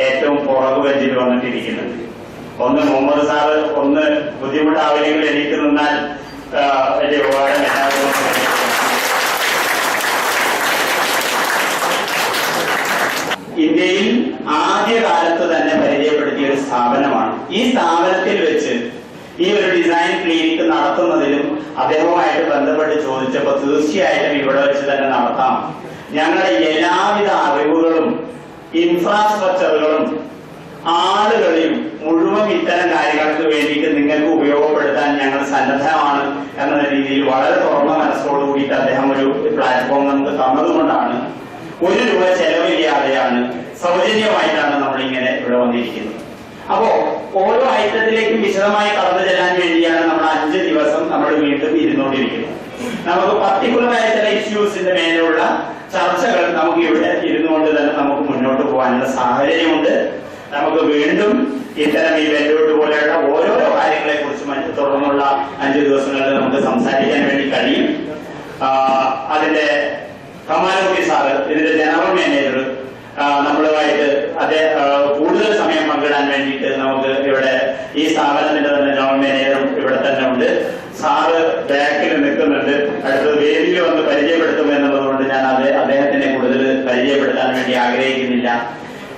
ഏറ്റവും പുറകുവെഞ്ചിൽ വന്നിട്ടിരിക്കുന്നുണ്ട്. ഒന്ന് മുഹമ്മദ് സാറ് ഒന്ന് ബുദ്ധിമുട്ടാവില്ലെങ്കിൽ എനിക്ക് നിന്നാൽ വലിയ ഉപകാരം എല്ലാവരും. ഇന്ത്യയിൽ ആദ്യകാലത്ത് തന്നെ പരിചയപ്പെടുത്തിയ ഒരു സ്ഥാപനമാണ്. ഈ സ്ഥാപനത്തിൽ വെച്ച് ഈ ഒരു ഡിസൈൻ ക്ലിനിക്ക് നടത്തുന്നതിലും അദ്ദേഹവുമായിട്ട് ബന്ധപ്പെട്ട് ചോദിച്ചപ്പോൾ തീർച്ചയായിട്ടും ഇവിടെ വെച്ച് തന്നെ നടത്താം. ഞങ്ങളുടെ എല്ലാവിധ അറിവുകളും ഇൻഫ്രാസ്ട്രക്ചറുകളും ആളുകളെയും മുഴുവൻ ഇത്തരം കാര്യങ്ങൾക്ക് വേണ്ടിയിട്ട് നിങ്ങൾക്ക് ഉപയോഗപ്പെടുത്താൻ ഞങ്ങൾ സന്നദ്ധമാണ് എന്ന രീതിയിൽ വളരെ തുറന്ന മനസ്സോടുകൂടിയിട്ട് അദ്ദേഹം ഒരു പ്ലാറ്റ്ഫോം നമുക്ക് തന്നതുകൊണ്ടാണ് 1 രൂപ ചെലവില്ലാതെയാണ് സൗജന്യമായിട്ടാണ് നമ്മളിങ്ങനെ ഇവിടെ വന്നിരിക്കുന്നത്. അപ്പോ ഓരോ ഐറ്റത്തിലേക്കും വിശദമായി കടന്നു ചെല്ലാൻ വേണ്ടിയാണ് നമ്മൾ 5 ദിവസം നമ്മൾ വീണ്ടും ഇരുന്നുകൊണ്ടിരിക്കുന്നത്. നമുക്ക് പർട്ടിക്കുലറായ ചില ഇഷ്യൂസിന്റെ മേലുള്ള ചർച്ചകൾ നമുക്ക് ഇവിടെ ഇരുന്നുകൊണ്ട് തന്നെ നമുക്ക് മുന്നോട്ട് പോകാനുള്ള സാഹചര്യമുണ്ട്. നമുക്ക് വീണ്ടും ഇത്തരം ഇവന്റോട്ട് പോലെയുള്ള ഓരോരോ കാര്യങ്ങളെ കുറിച്ച് തുടർന്നുള്ള 5 ദിവസങ്ങളിൽ നമുക്ക് സംസാരിക്കാൻ വേണ്ടി കഴിയും. അതിന്റെ കമാലുദ്ദീൻ സാറ്, ഇതിന്റെ ജനറൽ മാനേജർ, നമ്മളുമായിട്ട് കൂടുതൽ സമയം പങ്കിടാൻ വേണ്ടിയിട്ട് നമുക്ക് ഇവിടെ ഈ സ്ഥാപനത്തിന്റെ തന്നെ ജനറൽ മാനേജറും ഇവിടെ തന്നെ ഉണ്ട്. സാറ് ബാക്കിൽ നിൽക്കുന്നുണ്ട്. അടുത്തത് വേദിയിൽ വന്ന് പരിചയപ്പെടുത്തും എന്നുള്ളതുകൊണ്ട് ഞാൻ അദ്ദേഹത്തിനെ കൂടുതൽ പരിചയപ്പെടുത്താൻ വേണ്ടി ആഗ്രഹിക്കുന്നില്ല.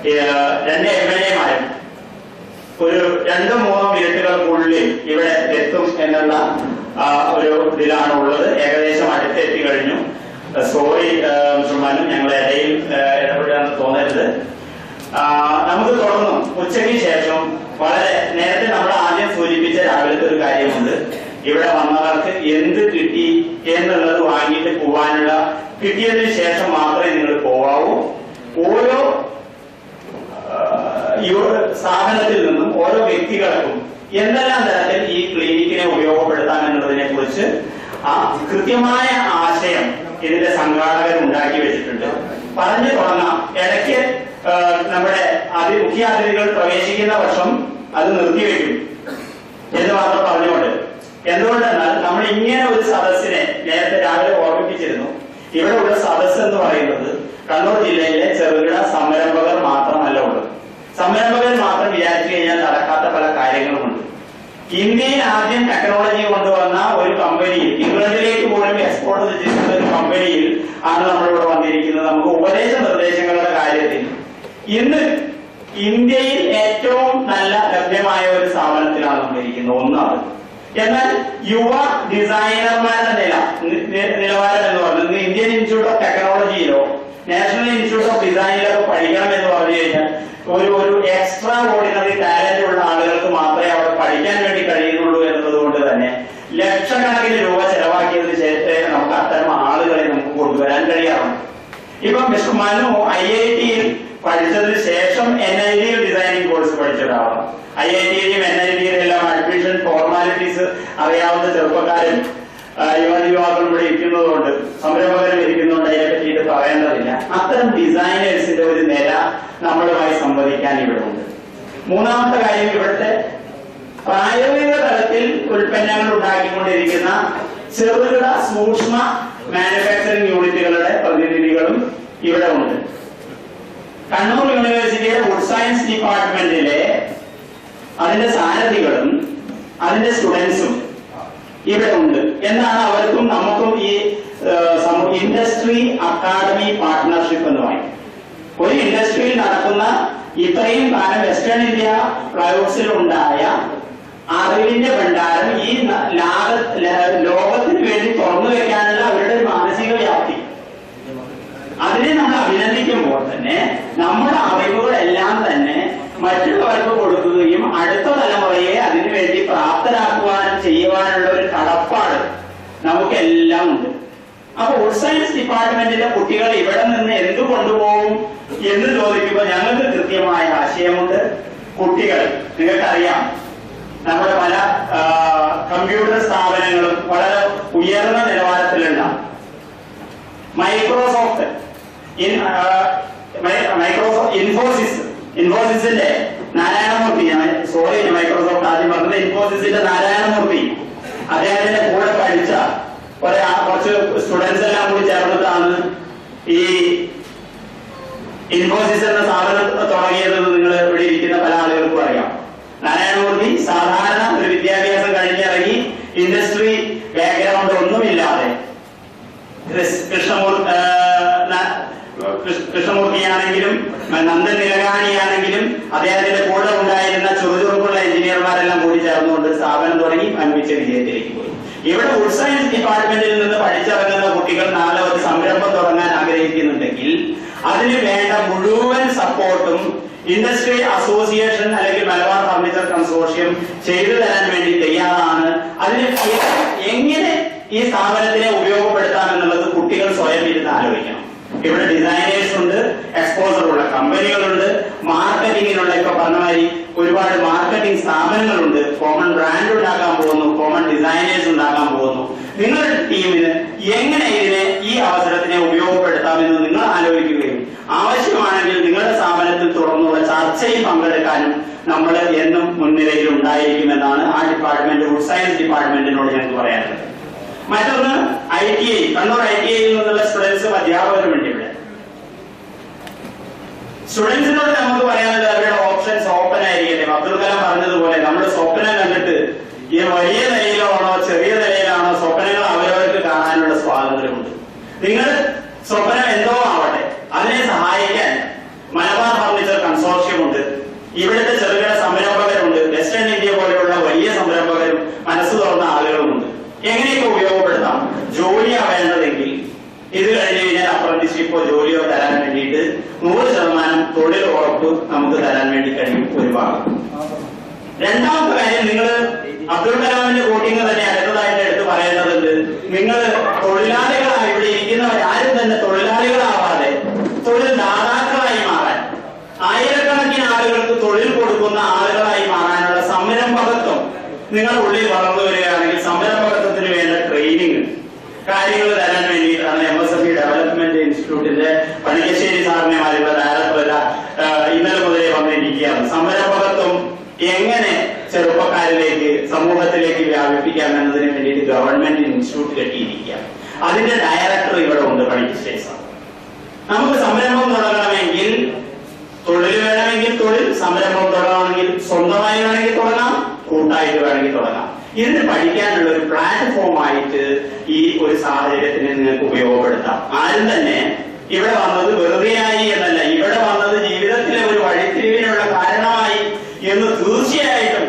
2 MLA-മാരും ഒരു 2-3 മിനിറ്റുകൾക്കുള്ളിൽ ഇവിടെ എത്തും എന്നുള്ള ഒരു ഇതിലാണ് ഉള്ളത്. ഏകദേശം അടുത്തെത്തി കഴിഞ്ഞു. സോറി മുസൽമാനും ഞങ്ങളെ ഇടയിൽ ഇടപെടാൻ തോന്നരുത്. നമുക്ക് തുടർന്നും ഉച്ചയ്ക്ക് ശേഷം വളരെ നേരത്തെ നമ്മൾ ആദ്യം സൂചിപ്പിച്ച രാവിലത്തെ ഒരു കാര്യമുണ്ട്. ഇവിടെ വന്നവർക്ക് എന്ത് കിട്ടി എന്നുള്ളത് വാങ്ങിയിട്ട് പോകാനുള്ള, കിട്ടിയതിനു ശേഷം മാത്രമേ നിങ്ങൾ പോകാവൂ. ഓരോ സ്ഥാപനത്തിൽ നിന്നും ഓരോ വ്യക്തികൾക്കും എന്തെല്ലാം തരത്തിൽ ഈ ക്ലിനിക്കിനെ ഉപയോഗപ്പെടുത്താം എന്നതിനെ കുറിച്ച് കൃത്യമായ ആശയം ഇതിന്റെ സംഘാടകർ ഉണ്ടാക്കി വെച്ചിട്ടുണ്ട്. പറഞ്ഞു തുടങ്ങാം. ഇടയ്ക്ക് നമ്മുടെ മുഖ്യ അതിഥികൾ പ്രവേശിക്കുന്ന പക്ഷം അത് നിർത്തിവെക്കും എന്ന് മാത്രം പറഞ്ഞുകൊണ്ട്. എന്തുകൊണ്ടെന്നാൽ നമ്മൾ ഇങ്ങനെ ഒരു സദസ്സിനെ നേരത്തെ രാവിലെ ഓർമ്മിപ്പിച്ചിരുന്നു. ഇവിടെ ഉള്ള സദസ്സ് എന്ന് പറയുന്നത് കണ്ണൂർ ജില്ലയിലെ ചെറുകിട സംരംഭകർ മാത്രമല്ല ഉള്ളത്. സംരംഭകർ മാത്രം വിചാരിച്ചു കഴിഞ്ഞാൽ നടക്കാത്ത പല കാര്യങ്ങളുമുണ്ട്. ഇന്ത്യയിൽ ആദ്യം ടെക്നോളജി കൊണ്ടുവന്ന ഒരു കമ്പനിയിൽ, ഇംഗ്ലണ്ടിലേക്ക് പോലും എക്സ്പോർട്ട് ചെയ്തിട്ടുള്ള ഒരു കമ്പനിയിൽ ആണ് നമ്മളിവിടെ വന്നിരിക്കുന്നത്. നമുക്ക് ഉപദേശ നിർദ്ദേശങ്ങളുടെ കാര്യത്തിൽ ഇന്ന് ഇന്ത്യയിൽ ഏറ്റവും നല്ല ലഭ്യമായ ഒരു സ്ഥാപനത്തിലാണ് നമ്മൾ ഇരിക്കുന്നത്. ഒന്നാണ്. എന്നാൽ യുവ ഡിസൈനർമാരുടെ നിലവാരം എന്ന് പറയുന്നത് ഇന്ത്യൻ ഇൻസ്റ്റിറ്റ്യൂട്ട് ഓഫ് ടെക്നോളജിയിലോ നാഷണൽ ഇൻസ്റ്റിറ്റ്യൂട്ട് ഓഫ് ഡിസൈനിലോ പഠിക്കണം എന്ന് പറഞ്ഞു കഴിഞ്ഞാൽ ഒരു എക്സ്ട്രാ ഓർഡിനറി ടാലന്റ് ഉള്ള ആളുകൾക്ക് മാത്രമേ അവിടെ പഠിക്കാൻ വേണ്ടി കഴിയുന്നുള്ളൂ എന്നുള്ളത് കൊണ്ട് തന്നെ ലക്ഷക്കണക്കിന് രൂപ ചെലവാക്കിയതിന് ശേഷം നമുക്ക് അത്തരം ആളുകളെ നമുക്ക് കൊണ്ടുവരാൻ കഴിയാറുണ്ട്. ഇപ്പം മിസ്റ്റർ മനു IIT-യിൽ പഠിച്ചതിന് ശേഷം NIT-യിൽ ഡിസൈനിങ് കോഴ്സ് പഠിച്ച ഒരാളാണ്. IIT-യിലും NIT-യിലും എല്ലാം അഡ്മിഷൻ ഫോർമാലിറ്റീസ് അറിയാവുന്ന ചെറുപ്പക്കാരും യുവാക്കളും ഇവിടെ ഇരിക്കുന്നതുകൊണ്ട്, സംരംഭകരും ഇരിക്കുന്നതുകൊണ്ട് അതിനെ പറ്റിയിട്ട് പറയേണ്ടതില്ല. അത്തരം ഡിസൈനേഴ്സിന്റെ ഒരു നില നമ്മളുമായി സംവദിക്കാൻ ഇവിടെ ഉണ്ട്. മൂന്നാമത്തെ കാര്യം, ഇവിടുത്തെ പ്രായോഗിക തലത്തിൽ ഉൽപ്പന്നങ്ങൾ ഉണ്ടാക്കിക്കൊണ്ടിരിക്കുന്ന ചെറുകിട സൂക്ഷ്മ മാനുഫാക്ചറിംഗ് യൂണിറ്റുകളുടെ പ്രതിനിധികളും ഇവിടെ ഉണ്ട്. കണ്ണൂർ യൂണിവേഴ്സിറ്റിയുടെ വുഡ് സയൻസ് ഡിപ്പാർട്ട്മെന്റിലെ അതിന്റെ സാരഥികളും അതിന്റെ സ്റ്റുഡൻസും ഇവിടെ ഉണ്ട്. എന്നാണ് അവർക്കും നമുക്കും ഈ ഇൻഡസ്ട്രി അക്കാദമി പാർട്ട്ണർഷിപ്പ് എന്ന് പറയും. ഒരു ഇൻഡസ്ട്രിയിൽ നടക്കുന്ന ഇത്രയും കാലം വെസ്റ്റേൺ ഇന്ത്യ പ്ലൈവുഡ്സിൽ ഉണ്ടായ അറിവിന്റെ ഭണ്ഡാരം ഈ ലോകത്തിന് വേണ്ടി തുറന്നു വെക്കാനുള്ള അവരുടെ ഒരു മാനസിക വ്യാപ്തി, അതിനെ നമ്മൾ അഭിനന്ദിക്കുമ്പോൾ തന്നെ നമ്മുടെ അറിവുകളെല്ലാം തന്നെ മറ്റുള്ളവർക്ക് കൊടുക്കുകയും അടുത്ത തലമുറയെ അതിനുവേണ്ടി പ്രാപ്തരാക്കുവാനും ചെയ്യുവാനുള്ള ഒരു കടപ്പാട് നമുക്കെല്ലാം ഉണ്ട്. അപ്പൊ വുഡ് സയൻസ് ഡിപ്പാർട്ട്മെന്റിലെ കുട്ടികൾ ഇവിടെ നിന്ന് എന്ത് കൊണ്ടുപോകും എന്ന് ചോദിക്കുമ്പോൾ ഞങ്ങൾക്ക് കൃത്യമായ ആശയമുണ്ട്. കുട്ടികൾ, നിങ്ങൾക്കറിയാം, നമ്മുടെ പല കമ്പ്യൂട്ടർ സ്ഥാപനങ്ങളും വളരെ ഉയർന്ന നിലവാരത്തിലുള്ള മൈക്രോസോഫ്റ്റ്, ഇൻഫോസിസിന്റെ നാരായണമൂർത്തി, മൈക്രോസോഫ്റ്റ് ആദ്യം പറഞ്ഞത് ഇൻഫോസിസിന്റെ നാരായണമൂർത്തി, അദ്ദേഹത്തിന്റെ കൂടെ പഠിച്ച കുറച്ച് സ്റ്റുഡൻസ് എല്ലാം കൂടി ചേർന്നിട്ടാണ് ഈ ഇൻഫോസിസ് എന്ന സ്ഥാപനം തുടങ്ങിയത്. നിങ്ങൾ ഇവിടെ ഇരിക്കുന്ന പല ആളുകൾക്കും അറിയാം. നാരായണമൂർത്തി സാധാരണ ഒരു വിദ്യാഭ്യാസം കഴിഞ്ഞിറങ്ങി ഇൻഡസ്ട്രി ബാക്ക്ഗ്രൗണ്ട് ഒന്നുമില്ലാതെ കൃഷ്ണമൂർത്തിയാണെങ്കിലും നന്ദൻ നിലകാണിയാണെങ്കിലും അദ്ദേഹത്തിന്റെ കൂടെ ഉണ്ടായിരുന്ന ചുറുചുറുക്കുള്ള എഞ്ചിനീയർമാരെല്ലാം കൂടി ചേർന്നുകൊണ്ട് സ്ഥാപനം തുടങ്ങി അൻപിച്ച വിജയത്തിലേക്ക് പോയി. ഇവിടെ വുഡ് സയൻസ് ഡിപ്പാർട്ട്മെന്റിൽ നിന്ന് പഠിച്ചിറങ്ങുന്ന കുട്ടികൾ നാളെ ഒരു സംരംഭം തുടങ്ങാൻ ആഗ്രഹിക്കുന്നുണ്ടെങ്കിൽ അതിന് വേണ്ട മുഴുവൻ സപ്പോർട്ടും ഇൻഡസ്ട്രി അസോസിയേഷൻ അല്ലെങ്കിൽ മലബാർ ഫർണിച്ചർ കൺസോർഷ്യം ചെയ്തു തരാൻ വേണ്ടി തയ്യാറാണ്. അതിന് എങ്ങനെ ഈ സ്ഥാപനത്തിനെ ഉപയോഗപ്പെടുത്താം എന്നുള്ളത് കുട്ടികൾ സ്വയം ഇരുന്ന് ആലോചിക്കണം. ഇവിടെ ഡിസൈനേഴ്സ് ഉണ്ട്, എക്സ്പോസർ ഉള്ള കമ്പനികളുണ്ട്, മാർക്കറ്റിംഗിനുള്ള ഇപ്പൊ പറഞ്ഞ മാതിരി ഒരുപാട് മാർക്കറ്റിംഗ് സ്ഥാപനങ്ങളുണ്ട്. കോമൺ ബ്രാൻഡ് ഉണ്ടാക്കാൻ പോകുന്നു, കോമൺ ഡിസൈനേഴ്സ് ഉണ്ടാക്കാൻ പോകുന്നു. നിങ്ങളുടെ ടീമിന് എങ്ങനെ ഇതിനെ ഈ അവസരത്തിനെ ഉപയോഗപ്പെടുത്താമെന്ന് നിങ്ങൾ ആലോചിക്കുകയും ആവശ്യമാണെങ്കിൽ നിങ്ങളുടെ സ്ഥാപനത്തിൽ തുടർന്നുള്ള ചർച്ചയിൽ പങ്കെടുക്കാനും നമ്മൾ എന്നും മുൻനിരയിൽ ഉണ്ടായിരിക്കുമെന്നാണ് ആ ഡിപ്പാർട്ട്മെന്റ്, വുഡ് സയൻസ് ഡിപ്പാർട്ട്മെന്റിനോട് ഞങ്ങൾക്ക് പറയാനുള്ളത്. മറ്റൊന്ന് ITI, കണ്ണൂർ ITIയിൽ നിന്നുള്ള സ്റ്റുഡൻസും അധ്യാപകരുമുണ്ട്. ഇവിടെ സ്റ്റുഡൻസിനോട് നമുക്ക് പറയാനുള്ളത് അവരുടെ ഓപ്ഷൻസ് ഓപ്പൺ ആയിരിക്കട്ടെ. അബ്ദുൽ കലാം പറഞ്ഞതുപോലെ നമ്മൾ സ്വപ്നം കണ്ടിട്ട് ഈ വലിയ നിലയിലാണോ ചെറിയ നിലയിലാണോ സ്വപ്നങ്ങൾ അവരവർക്ക് കാണാനുള്ള സ്വാതന്ത്ര്യമുണ്ട്. നിങ്ങൾ സ്വപ്നം എന്തോ ആവട്ടെ, അതിനെ സഹായിക്കാൻ മലബാർ ഫർണിച്ചർ കൺസോർഷ്യം ഉണ്ട്. ഇവിടുത്തെ ചെറുകിട സംരംഭകരുണ്ട്. വെസ്റ്റേൺ ഇന്ത്യ പോലെയുള്ള വലിയ സംരംഭകരും മനസ്സ് തുറന്ന ആളുകളുമുണ്ട്. എങ്ങനെയൊക്കെ ഉപയോഗപ്പെടുത്താം? ജോലിയാ വേണ്ടതെങ്കിൽ ഇത് കഴിഞ്ഞ് കഴിഞ്ഞാൽ അപ്രന്റീസ്ഷിപ്പോ ജോലിയോ തരാൻ വേണ്ടിയിട്ട് 100% തൊഴിൽ ഉറപ്പ് നമുക്ക് തരാൻ വേണ്ടി കഴിയും ഒരു ഭാഗം. രണ്ടാമത്തെ കാര്യം, നിങ്ങൾ അബ്ദുൽ കലാമിന്റെ കോട്ടിങ് തന്നെ അടുത്തതായിട്ട് എടുത്ത് പറയേണ്ടതുണ്ട്. നിങ്ങൾ തൊഴിലാളികളായി ഇവിടെ ഇരിക്കുന്നവരാരും തന്നെ തൊഴിലാളികളാവാതെ തൊഴിൽ ദാതാക്കളായി മാറാൻ, ആയിരക്കണക്കിന് ആളുകൾക്ക് തൊഴിൽ കൊടുക്കുന്ന ആളുകളായി മാറാനുള്ള സംരംഭകത്വം നിങ്ങളുടെ ഉള്ളിൽ വളർന്നു വരികയാണെങ്കിൽ സംരംഭകത്വത്തിന് വേണ്ട ട്രെയിനിങ് കാര്യങ്ങൾ തരാൻ വേണ്ടിയിട്ടാണ് MSFE ഡെവലപ്മെന്റ് ഇൻസ്റ്റിറ്റ്യൂട്ടിന്റെ പണിക്കശ്ശേരി സാറിനെ മാറിയുള്ള ഡയറക്ടർ ഇന്നലെ മുതലേ വന്നിരിക്കുകയാണ്. സംരംഭകത്വം എങ്ങനെ ചെറുപ്പക്കാരിലേക്ക് സമൂഹത്തിലേക്ക് വ്യാപിപ്പിക്കാം എന്നതിന് വേണ്ടിയിട്ട് ഗവൺമെന്റ് ഇൻസ്റ്റിറ്റ്യൂട്ട് കെട്ടിയിരിക്കുക. അതിന്റെ ഡയറക്ടർ ഇവിടെ ഉണ്ട്, പഠിച്ച ശേഷം. നമുക്ക് സംരംഭം തുടങ്ങണമെങ്കിൽ, തൊഴിൽ വേണമെങ്കിൽ തൊഴിൽ, സംരംഭം തുടങ്ങണമെങ്കിൽ സ്വന്തമായി വേണമെങ്കിൽ തുടങ്ങാം, കൂട്ടായിട്ട് വേണമെങ്കിൽ തുടങ്ങാം. ഇതിന് പഠിക്കാനുള്ള ഒരു പ്ലാറ്റ്ഫോം ആയിട്ട് ഈ ഒരു സാഹചര്യത്തിന് നിങ്ങൾക്ക് ഉപയോഗപ്പെടുത്താം. ആരും തന്നെ ഇവിടെ വന്നത് വെറുതെയായി എന്നല്ല, ഇവിടെ വന്നത് ജീവിതത്തിലെ ഒരു വഴിത്തിരിവിനുള്ള കാരണമായി എന്ന് തീർച്ചയായിട്ടും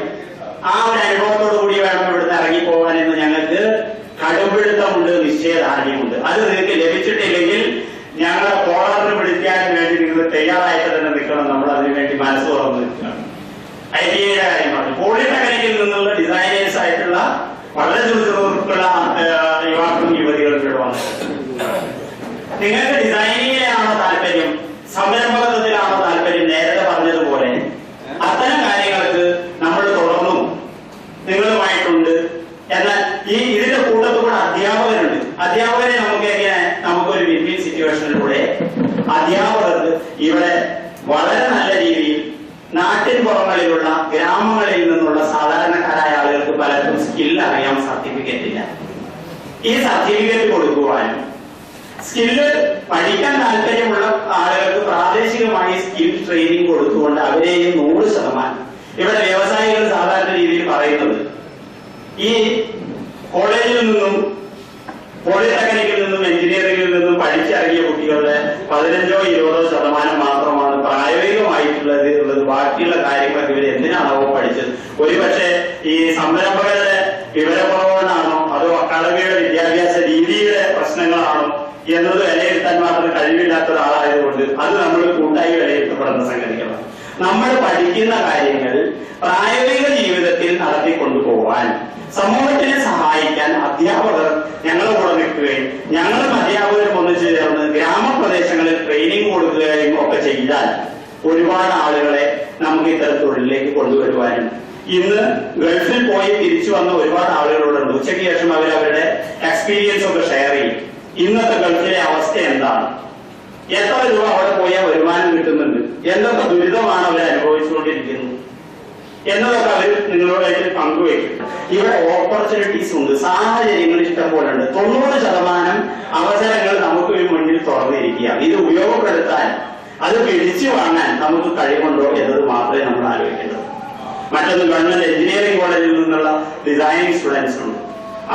ആ ഒരു അനുഭവത്തോടു കൂടി വേണം ഇവിടുന്ന് ഇറങ്ങിപ്പോകാൻ എന്ന് ഞങ്ങൾക്ക് കടുംപിടുത്തമുണ്ട്, നിശ്ചയദാർഢ്യമുണ്ട്. അത് നിങ്ങൾക്ക് ലഭിച്ചിട്ടില്ലെങ്കിൽ ഞങ്ങളെ കോളറിന് പിടിക്കാൻ വേണ്ടി നിങ്ങൾ തയ്യാറായിട്ട് തന്നെ നിൽക്കണം. നമ്മൾ അതിനുവേണ്ടി മനസ്സ് തുറന്നു നിൽക്കണം. ഐടിഐയുടെ കാര്യമാണ്. പോളിടെക്നിക്കിൽ നിന്നുള്ള ഡിസൈനേഴ്സ് ആയിട്ടുള്ള വളരെ ചുരുക്കമുള്ള യുവാക്കളും യുവതികളും ഇവിടെ വന്നിട്ടുണ്ട്. നിങ്ങൾക്ക് ഡിസൈനിങ്ങിലാണോ താല്പര്യം, സംരംഭകത്വത്തിലാണോ താല്പര്യം, നേരത്തെ പറഞ്ഞതുപോലെ അത്തരം കാര്യങ്ങൾക്ക് നമ്മൾ തുടർന്നും നിങ്ങളുമായിട്ടുണ്ട്. എന്നാൽ ഇതിന്റെ കൂട്ടത്തുകൂടെ അധ്യാപകരുണ്ട്. അധ്യാപകരെ നമുക്ക് എങ്ങനെ നമുക്കൊരു വിൻ-വിൻ സിറ്റുവേഷനിലൂടെ അധ്യാപകർക്ക് ഇവിടെ വളരെ നല്ല രീതിയിൽ നാട്ടിൻ പുറങ്ങളിലുള്ള ഗ്രാമങ്ങളിൽ നിന്നുള്ള സാധാരണക്കാരായ ആളുകൾക്ക് പലർക്കും സ്കിൽ അറിയാം, സർട്ടിഫിക്കറ്റ് ഇല്ല. ഈ സർട്ടിഫിക്കറ്റ് കൊടുക്കുവാനും സ്കില്ല് പഠിക്കാൻ താല്പര്യമുള്ള ആളുകൾക്ക് പ്രാദേശികമായി സ്കിൽ ട്രെയിനിങ് കൊടുത്തുകൊണ്ട് അവരെയും 100% ഇവിടെ വ്യവസായികൾ സാധാരണ രീതിയിൽ പറയുന്നത് ഈ കോളേജിൽ നിന്നും പോളിടെക്നിക്കിൽ നിന്നും എഞ്ചിനീയറിംഗിൽ നിന്നും പഠിച്ചിറങ്ങിയ കുട്ടികളുടെ 15-20% മാത്രമാണ് പ്രായോഗികമായിട്ടുള്ളത് ഉള്ളത്. ബാക്കിയുള്ള കാര്യങ്ങളൊക്കെ ഇവർ എന്തിനാണോ പഠിച്ചത്? ഒരുപക്ഷെ ഈ സംരംഭകരുടെ വിവരക്കുറവുകൊണ്ടാണോ അതോ അക്കാദമിയുടെ വിദ്യാഭ്യാസ രീതിയുടെ പ്രശ്നങ്ങളാണോ എന്നത് വിലയിരുത്താൻ മാത്രം കഴിവില്ലാത്ത ഒരാളായതുകൊണ്ട് അത് നമ്മൾ കൂട്ടായി വിലയിരുത്തപ്പെടുന്ന സംഗതികളാണ്. നമ്മൾ പഠിക്കുന്ന കാര്യങ്ങൾ പ്രായോഗിക ജീവിതത്തിൽ നടത്തിക്കൊണ്ടുപോകാൻ സമൂഹത്തിനെ സഹായിക്കാൻ അധ്യാപകർ ഞങ്ങളുടെ കൂടെ നിൽക്കുകയും ഞങ്ങളും അധ്യാപകരും ഒന്നിച്ചു ചേർന്ന് ഗ്രാമപ്രദേശങ്ങളിൽ ട്രെയിനിങ് കൊടുക്കുകയും ഒക്കെ ചെയ്താൽ ഒരുപാട് ആളുകളെ നമുക്ക് ഇത്തരം തൊഴിലിലേക്ക് കൊണ്ടുവരുവാനും ഇന്ന് ഗൾഫിൽ പോയി തിരിച്ചു വന്ന ഒരുപാട് ആളുകളോടുണ്ട്. ഉച്ചയ്ക്ക് ശേഷം അവരവരുടെ എക്സ്പീരിയൻസ് ഒക്കെ ഷെയർ ചെയ്യും. ഇന്നത്തെ ഗൾഫിലെ അവസ്ഥ എന്താണ്, എത്ര രൂപ അവിടെ പോയാൽ വരുമാനം കിട്ടുന്നുണ്ട്, എന്തൊക്കെ ദുരിതമാണ് അവർ അനുഭവിച്ചുകൊണ്ടിരിക്കുന്നത് എന്നതൊക്കെ അവർ നിങ്ങളോടായിട്ട് പങ്കുവയ്ക്കും. ഇവിടെ ഓപ്പർച്യൂണിറ്റീസ് ഉണ്ട്, സാഹചര്യങ്ങൾ ഇഷ്ടം പോലെ ഉണ്ട്. 90% അവസരങ്ങൾ നമുക്ക് മുന്നിൽ തുറന്നിരിക്കുകയാണ്. ഇത് ഉപയോഗപ്പെടുത്താൻ, അത് പിടിച്ചു വാങ്ങാൻ നമുക്ക് കഴിവുണ്ടോ എന്നത് മാത്രമേ നമ്മൾ ആലോചിക്കേണ്ടത്. മറ്റൊന്ന്, ഗവൺമെന്റ് എഞ്ചിനീയറിംഗ് കോളേജിൽ നിന്നുള്ള ഡിസൈനിങ് സ്റ്റുഡൻസ് ഉണ്ട്.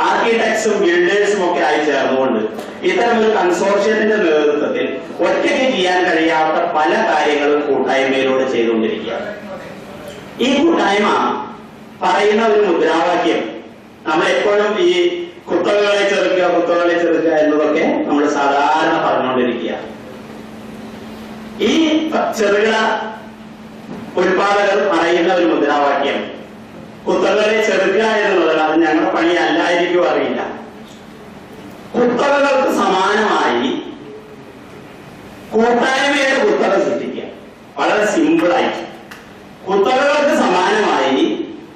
ആർക്കിടെക്ട്സും ബിൽഡേഴ്സും ഒക്കെ ആയി ചേർന്നുകൊണ്ട് ഇത്തരം ഒരു കൺസോർഷ്യത്തിന്റെ നേതൃത്വത്തിൽ ഒറ്റയ്ക്ക് ചെയ്യാൻ കഴിയാത്ത പല കാര്യങ്ങളും കൂട്ടായ്മയിലൂടെ ചെയ്തുകൊണ്ടിരിക്കുകയാണ്. ഈ കൂട്ടായ്മ പറയുന്ന ഒരു മുദ്രാവാക്യം നമ്മൾ എപ്പോഴും ഈ കുത്തകകളെ ചെറുക്കുക എന്നതൊക്കെ നമ്മൾ സാധാരണ പറഞ്ഞുകൊണ്ടിരിക്കുക. ഈ ചെറുകിട ഉൽപാദകർ പറയുന്ന ഒരു മുദ്രാവാക്യം കുത്തകകളെ ചെറുക്കുക എന്നുള്ളതാണ്. അത് ഞങ്ങളുടെ പണി അല്ലായിരിക്കും, അറിയില്ല. കുത്തകകൾക്ക് സമാനമായി കൂട്ടായ്മയുടെ കുത്തക സൃഷ്ടിക്കുക. വളരെ സിമ്പിളായിട്ട് കുത്തകകൾക്ക് സമാനമായി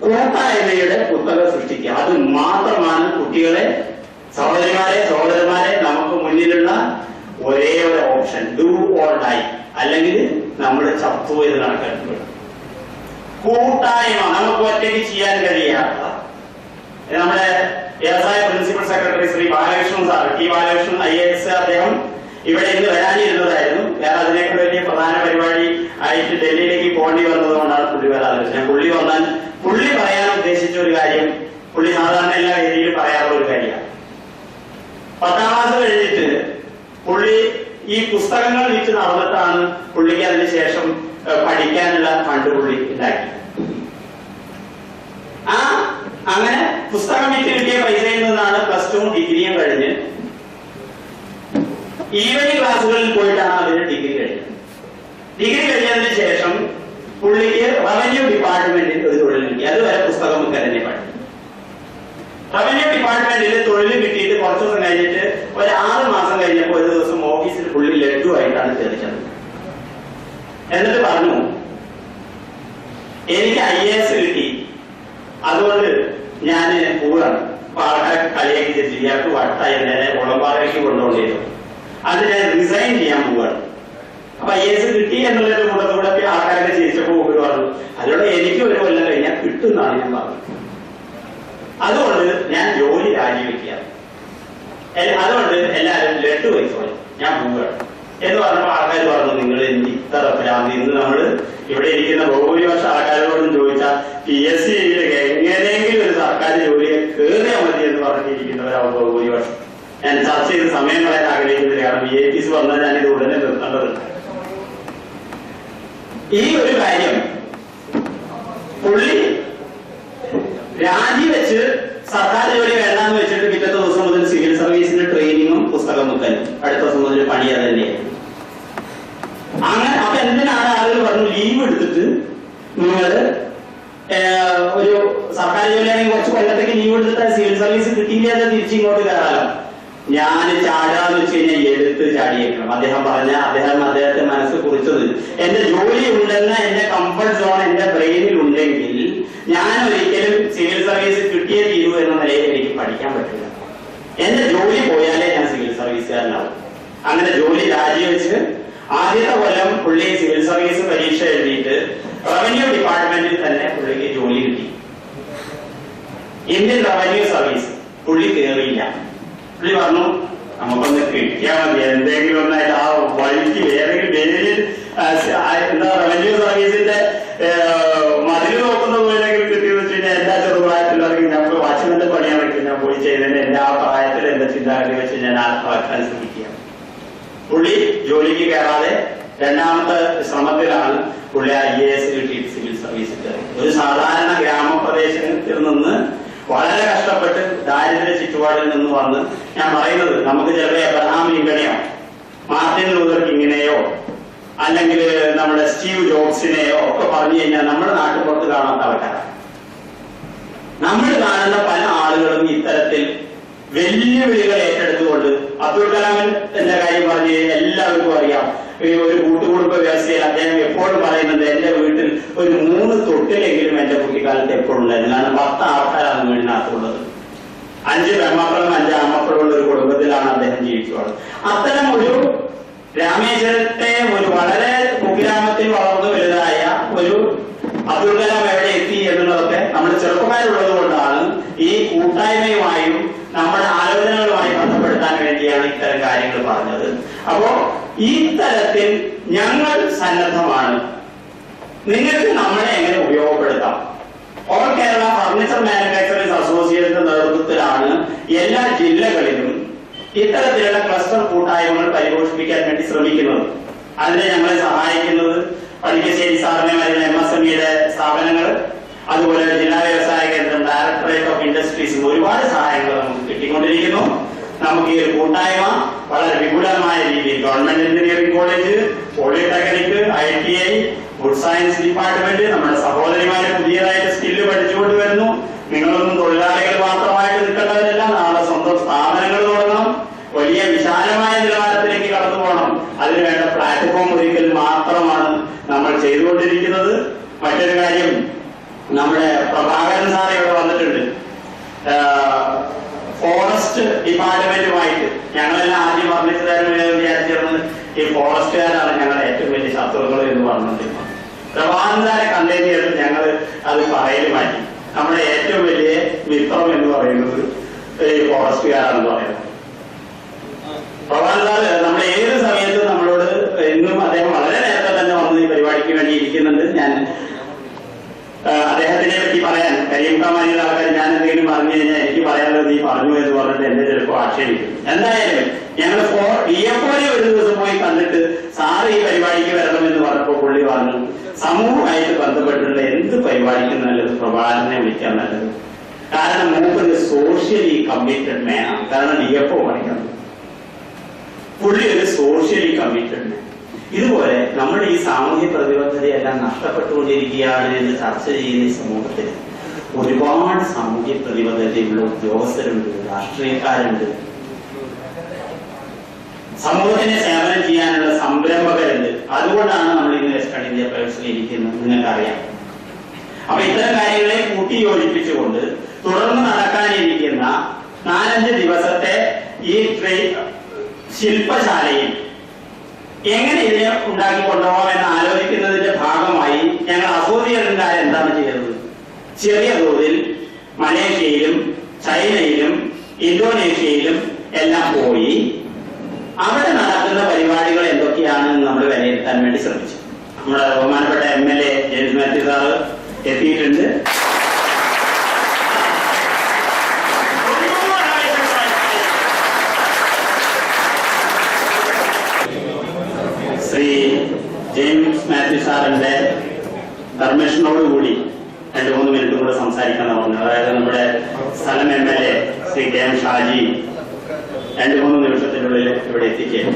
കൂട്ടായ്മയുടെ കുത്തക സൃഷ്ടിക്കുക. അത് മാത്രമാണ് കുട്ടികളെ, സഹോദരന്മാരെ നമുക്ക് മുന്നിലുള്ള ഒരേ ഒരു ഓപ്ഷൻ. ഡു ഓർ ഡൈ, അല്ലെങ്കിൽ നമ്മൾ ചത്തു എന്ന് കണക്കെടുക്കുക. കൂട്ടായ്മ നമുക്ക് ഒറ്റയ്ക്ക് ചെയ്യാൻ കഴിയാത്ത, നമ്മുടെ വ്യവസായ principal secretary Shri Balakrishnan sir, T Balakrishnan IAS, അദ്ദേഹം ഇവിടെ ഇന്ന് വരാനിരുന്നതായിരുന്നു. വേറെ അതിനേക്കാൾ വലിയ പ്രധാന പരിപാടി ആയിട്ട് ഡൽഹിയിലേക്ക് പോകേണ്ടി വന്നതുകൊണ്ടാണ് പുള്ളി വരാതിരുന്നത്. പുള്ളി വന്നാൽ പുള്ളി പറയാൻ ഉദ്ദേശിച്ച ഒരു കാര്യം പുള്ളി സാധാരണ എല്ലാ രീതിയിലും പറയാറുള്ള ഒരു കാര്യമാണ്. 10ാം ക്ലാസ് കഴിഞ്ഞിട്ട് പുള്ളി ഈ പുസ്തകങ്ങൾ വിറ്റ് നടന്നിട്ടാണ് പുള്ളിക്ക് അതിനുശേഷം പഠിക്കാനുള്ള ഫണ്ട് പുള്ളി ഉണ്ടാക്കി. അങ്ങനെ പുസ്തകം വിറ്റ് കിട്ടിയ പൈസയിൽ നിന്നാണ് +2 ഡിഗ്രിയും കഴിഞ്ഞ് ഈവനിങ് ക്ലാസ്സുകളിൽ പോയിട്ടാണ് അതിന് ഡിഗ്രി കഴിഞ്ഞത്. ഡിഗ്രി കഴിഞ്ഞതിന് ശേഷം പുള്ളിക്ക് റവന്യൂ ഡിപ്പാർട്ട്മെന്റിൽ ഒരു തൊഴിൽ കിട്ടി. അതുവരെ പുസ്തകം വിൽക്കലിനെ പഠിച്ചു. റവന്യൂ ഡിപ്പാർട്ട്മെന്റിൽ തൊഴിൽ കിട്ടിയിട്ട് കുറച്ചു ദിവസം കഴിഞ്ഞിട്ട് ഒരു 6 മാസം കഴിഞ്ഞപ്പോൾ ഒരു ദിവസം ഓഫീസിൽ പുള്ളി ലഡുവായിട്ടാണ് ചേർച്ചത്. എന്നിട്ട് പറഞ്ഞു, എനിക്ക് IAS കിട്ടി, അതുകൊണ്ട് ഞാൻ പോവുകയാണ്. അപ്പൊ ആൾക്കാരെ കളിയാക്കി തിരിച്ചു, ഇയാൾക്ക് വട്ടായി നേരെ ഉളമ്പാറയ്ക്ക് കൊണ്ടുപോകേണ്ടി, അത് ഞാൻ റിസൈൻ ചെയ്യാൻ പോവുകയാണ്. അപ്പൊ IAS കിട്ടി എന്നുള്ളൊരു കൂടെ ആൾക്കാരൊക്കെ ചിരിച്ചപ്പോൾ രാജിവെക്കുക. അതുകൊണ്ട് എല്ലാവരും ലഡു വെച്ചോളൂ, ഞാൻ പോവുകയാണ് എന്ന് പറഞ്ഞപ്പോൾ ആൾക്കാർ പറഞ്ഞു, നിങ്ങൾ എന്ത് ഇത്ര ഭ്രാന്തി? ഇന്ന് നമ്മൾ ഇവിടെ ഇരിക്കുന്ന ബഹുഭൂരിപക്ഷ ആൾക്കാരോടും ചോദിച്ചാൽ PSC എങ്ങനെയെങ്കിലും ഒരു സർക്കാർ ജോലിയെ കയറിയാൽ മതി എന്ന് പറഞ്ഞിരിക്കുന്നവരാവും ബഹുഭൂരിപക്ഷം. ഞാൻ ചർച്ച ചെയ്ത് സമയം കളയാൻ ആഗ്രഹിക്കുന്നില്ല, കാരണം VIPs വന്നാൽ ഞാനിത് ഉടനെ നിർത്തേണ്ടതുണ്ട്. ഈ ഒരു കാര്യം പുള്ളി രാജിവെച്ച് സർക്കാർ ജോലി വേണ്ടാന്ന് വെച്ചിട്ട് പിറ്റത്തെ ദിവസം മുതൽ സിവിൽ സർവീസിന്റെ ട്രെയിനിങ്ങും പുസ്തകം മുക്കലും അടുത്ത ദിവസം മുതൽ പണി അത് തന്നെയാണ്. അങ്ങനെ അപ്പൊ എന്തിനാണ് ആളുകൾ പറഞ്ഞു ലീവ് എടുത്തിട്ട് നിങ്ങൾ ഒരു സർക്കാർ ജോലിയാണെങ്കിൽ കുറച്ച് കൊല്ലത്തേക്ക് ലീവ് എടുത്തിട്ട് സിവിൽ സർവീസ് കിട്ടിയില്ലാതെ തിരിച്ചിങ്ങോട്ട് കയറാലോ. ഞാൻ ചാടാന്ന് വെച്ച് കഴിഞ്ഞാൽ എടുത്ത് ചാടിയേക്കണം. അദ്ദേഹം പറഞ്ഞ അദ്ദേഹത്തെ മനസ്സ് കുറിച്ചത്, എന്റെ ജോലി ഉണ്ടെന്ന എന്റെ കംഫർട്ട് സോൺ എന്റെ ബ്രെയിനിൽ ഉണ്ടെങ്കിൽ ഞാൻ ഒരിക്കലും സിവിൽ സർവീസ് കിട്ടിയേ തീരൂ എന്ന നിലയിൽ എനിക്ക് പഠിക്കാൻ പറ്റില്ല. എന്റെ ജോലി പോയാലേ ഞാൻ സിവിൽ സർവീസുകാരനാവും. അങ്ങനെ ജോലി രാജിവെച്ച് ആദ്യത്തെ കൊല്ലം പുള്ളി സിവിൽ സർവീസ് പരീക്ഷ എഴുതിയിട്ട് റവന്യൂ ഡിപ്പാർട്ട്മെന്റിൽ തന്നെ പുള്ളിക്ക് ജോലി കിട്ടി. ഇന്ത്യൻ റവന്യൂ സർവീസ് പുള്ളി കയറിയില്ല. പുള്ളി പറഞ്ഞു നമുക്കൊന്ന് കിട്ടിയാൽ മതി, എന്തെങ്കിലും ഒന്നായിട്ട് ആ വഴിക്ക് ഏതെങ്കിലും ഡെയിലി എന്താ റവന്യൂ സർവീസിന്റെ മതിൽ നോക്കുന്ന പോലെങ്കിലും കിട്ടിയെന്ന് വെച്ച് കഴിഞ്ഞാൽ എല്ലാ ചെറുപ്രായത്തിലാണെങ്കിൽ ഞങ്ങൾക്ക് വാച്ച്മാന്റെ പണിയാണെങ്കിൽ ഞാൻ പോയി ചെയ്തതിന്റെ എല്ലാ പ്രായത്തിലും എന്റെ ചിന്താഗതി വെച്ച് ഞാൻ ആത്മാക്കാൻ ശ്രമിക്കുക. പുള്ളി ജോലിക്ക് കയറാതെ രണ്ടാമത്തെ ശ്രമത്തിലാണ് പുള്ളി IAS കിട്ടി സിവിൽ സർവീസിൽ കയറി. ഒരു സാധാരണ ഗ്രാമപ്രദേശത്തിൽ നിന്ന് വളരെ കഷ്ടപ്പെട്ട് ദാരിദ്ര്യ ചുറ്റുപാടിൽ നിന്ന് വന്ന്, ഞാൻ പറയുന്നത് നമുക്ക് ചിലപ്പോൾ എബ്രഹാം ലിങ്കനെയോ മാർട്ടിൻ ലൂതർ കിങ്ങിനെയോ അല്ലെങ്കിൽ നമ്മുടെ സ്റ്റീവ് ജോബ്സിനെയോ ഒക്കെ പറഞ്ഞു കഴിഞ്ഞാൽ നമ്മുടെ നാട്ടുപുറത്ത് കാണാത്ത ആൾക്കാരാണ്. നമ്മൾ കാണുന്ന പല ആളുകളും ഇത്തരത്തിൽ വെല്ലുവിളികൾ ഏറ്റെടുത്തുകൊണ്ട്, അബ്ദുൽ കലാമിന്റെ കാര്യം പറഞ്ഞ് എല്ലാവർക്കും അറിയാം. ഒരു കൂട്ടുകുടുംബ വ്യവസ്ഥയിൽ അദ്ദേഹം എപ്പോഴും പറയുന്നത്, എന്റെ വീട്ടിൽ ഒരു 3 തൊട്ടിലെങ്കിലും എന്റെ കുട്ടിക്കാലത്ത് എപ്പോഴും ഉണ്ടായിരുന്നു. കാരണം 10 ആൾക്കാരാണ് വീടിനകത്തുള്ളത്. 5 പെൺമക്കളും 5 ആൺമക്കളും ഉള്ള ഒരു കുടുംബത്തിലാണ് അദ്ദേഹം ജീവിച്ചത്. അത്തരം ഒരു രാമേശ്വരത്തെ ഒരു വളരെ കുഗ്രാമത്തിൽ വളർന്നു വലുതായ ഒരു അബ്ദുൽ കലാം എവിടെ എത്തി എന്നുള്ളതൊക്കെ നമ്മുടെ ചെറുപ്പക്കാരുള്ളത് കൊണ്ടാണ് ഈ കൂട്ടായ്മയുമായും നമ്മുടെ ആലോചനകളുമായി ബന്ധപ്പെടുത്താൻ വേണ്ടിയാണ് ഇത്തരം കാര്യങ്ങൾ പറഞ്ഞത്. അപ്പോ ഈ തരത്തിൽ ഞങ്ങൾ സന്നദ്ധമാണ്. നിങ്ങൾക്ക് നമ്മളെ എങ്ങനെ ഉപയോഗപ്പെടുത്താം? ഓൾ കേരള ഫർണിച്ചർ മാനുഫാക്ചറേഴ്സ് അസോസിയേഷന്റെ നേതൃത്വത്തിലാണ് എല്ലാ ജില്ലകളിലും ഇത്തരത്തിലുള്ള ക്ലസ്റ്റർ കൂട്ടായ്മകൾ പരിപോഷിപ്പിക്കാൻ വേണ്ടി ശ്രമിക്കുന്നത്. അതിനെ ഞങ്ങളെ സഹായിക്കുന്നത് പണിക്കശ്ശേരി സാറിനെ വരുന്ന MSMEയുടെ സ്ഥാപനങ്ങൾ, അതുപോലെ ജില്ലാ വ്യവസായ കേന്ദ്രം, ഡയറക്ടറേറ്റ് ഓഫ് ഇൻഡസ്ട്രീസും ഒരുപാട് സഹായങ്ങൾ നമുക്ക് കിട്ടിക്കൊണ്ടിരിക്കുന്നു. നമുക്ക് ഈ ഒരു കൂട്ടായ്മ വളരെ വിപുലമായ രീതിയിൽ government engineering college, polytechnic, ITI, food science department, നമ്മുടെ സഹോദരിമാരെ പുതിയതായിട്ട് സ്കില്ല് പഠിച്ചുകൊണ്ട് വരുന്നു. നിങ്ങളൊന്നും തൊഴിലാളികൾ മാത്രമായിട്ട് നിൽക്കേണ്ടവരല്ല, നാളെ സ്വന്തം സ്ഥാപനങ്ങൾ തുടങ്ങണം, വലിയ വിശാലമായ നിലവാരത്തിലേക്ക് കടന്നു പോകണം. അതിനുവേണ്ട പ്ലാറ്റ്ഫോം ഒരിക്കൽ മാത്രമാണ് നമ്മൾ ചെയ്തുകൊണ്ടിരിക്കുന്നത്. മറ്റൊരു കാര്യം, നമ്മുടെ പ്രഭാകരൻ സാർ ഇവിടെ വന്നിട്ടുണ്ട്. ഫോറസ്റ്റ് ഡിപ്പാർട്ട്മെന്റുമായിട്ട് ഞങ്ങളെല്ലാം ആദ്യം ഫർണിച്ചറുകാരും വിചാരിച്ചിരുന്നത് ഈ ഫോറസ്റ്റുകാരാണ് ഞങ്ങളുടെ ഏറ്റവും വലിയ ശത്രുക്കൾ എന്ന് പറഞ്ഞുകൊണ്ടിരുന്നത്. പ്രഭാകരൻ സാറെ കണ്ടതിന് ശേഷം ഞങ്ങൾ അത് പറയൽ മാറ്റി. നമ്മുടെ ഏറ്റവും വലിയ മിത്രം എന്ന് പറയുന്നത് ഈ ഫോറസ്റ്റുകാരാണെന്ന് പറയുന്നത്. പ്രഭാകരൻ സാറ് നമ്മുടെ ഏത് സമയത്തും നമ്മളോട്, ഇന്നും അദ്ദേഹം വളരെ നേരത്തെ തന്നെ വന്ന് ഈ പരിപാടിക്ക് വേണ്ടി ഇരിക്കുന്നുണ്ട്. ഞാൻ അദ്ദേഹത്തിനെ പറ്റി പറയാൻ കരിയക്കാമാരിയുടെ ആൾക്കാർ ഞാൻ എന്തെങ്കിലും പറഞ്ഞു കഴിഞ്ഞാൽ എനിക്ക് പറയാനുള്ളത് നീ പറഞ്ഞു എന്ന് പറഞ്ഞിട്ട് എന്നെ ചിലപ്പോൾ ആക്ഷേപിക്കും. എന്തായാലും ഞങ്ങൾ DFO ഒരു ദിവസം പോയി കണ്ടിട്ട് സാറ് ഈ പരിപാടിക്ക് വരണമെന്ന് പറഞ്ഞപ്പോൾ പുള്ളി പറഞ്ഞു, സമൂഹമായിട്ട് ബന്ധപ്പെട്ടിട്ടുള്ള എന്ത് പരിപാടിക്കും നല്ലത് പ്രഭാകരനെ വിളിക്കാൻ നല്ലത്. കാരണം മൂപ്പര് സോഷ്യലി കമ്മിറ്റഡ് മാനാണ്. കാരണം DFO പഠിക്കണം, പുള്ളി ഒരു സോഷ്യലി കമ്മിറ്റഡ് മാൻ. ഇതുപോലെ നമ്മുടെ ഈ സാമൂഹ്യ പ്രതിബദ്ധതയെല്ലാം നഷ്ടപ്പെട്ടുകൊണ്ടിരിക്കുകയാണ് എന്ന് ചർച്ച ചെയ്യുന്ന ഈ സമൂഹത്തിൽ ഒരുപാട് സാമൂഹ്യ പ്രതിബദ്ധതയുള്ള ഉദ്യോഗസ്ഥരുണ്ട്, രാഷ്ട്രീയക്കാരുണ്ട്, സമൂഹത്തിനെ സേവനം ചെയ്യാനുള്ള സംരംഭകരുണ്ട്. അതുകൊണ്ടാണ് നമ്മൾ ഇന്ന് വെസ്റ്റ് ഇന്ത്യ പ്രൈവസിൽ ഇരിക്കുന്നത്, നിങ്ങൾക്കറിയാം. അപ്പൊ ഇത്തരം കാര്യങ്ങളെ കൂട്ടിയോജിപ്പിച്ചുകൊണ്ട് തുടർന്ന് നടക്കാനിരിക്കുന്ന 4-5 ദിവസത്തെ ഈ ശില്പശാലയിൽ എങ്ങനെ ഇതിനെ ഉണ്ടാക്കി കൊണ്ടുപോകാം എന്ന് ആലോചിക്കുന്നതിന്റെ ഭാഗമായി ഞങ്ങൾ അസോസിയേഷൻകാർ എന്താണ് ചെയ്തത്? ചെറിയ തോതിൽ മലേഷ്യയിലും ചൈനയിലും ഇന്തോനേഷ്യയിലും എല്ലാം പോയി അവിടെ നടക്കുന്ന പരിപാടികൾ എന്തൊക്കെയാണെന്ന് നമ്മൾ വിലയിരുത്താൻ വേണ്ടി ശ്രമിച്ചു. നമ്മുടെ ബഹുമാനപ്പെട്ട MLA ജെയിംസ് മാത്യു സാറ് എത്തിയിട്ടുണ്ട്. ശ്രീ ജെയിംസ് മാത്യു സാറിന്റെ പെർമിഷനോടുകൂടി 2-3 മിനിറ്റും കൂടെ സംസാരിക്കാൻ പറഞ്ഞു. അതായത് നമ്മുടെ സ്ഥലം MLA ശ്രീ KM ഷാജി 2-3 നിമിഷത്തിനുള്ളിൽ ഇവിടെ എത്തിച്ചേരും.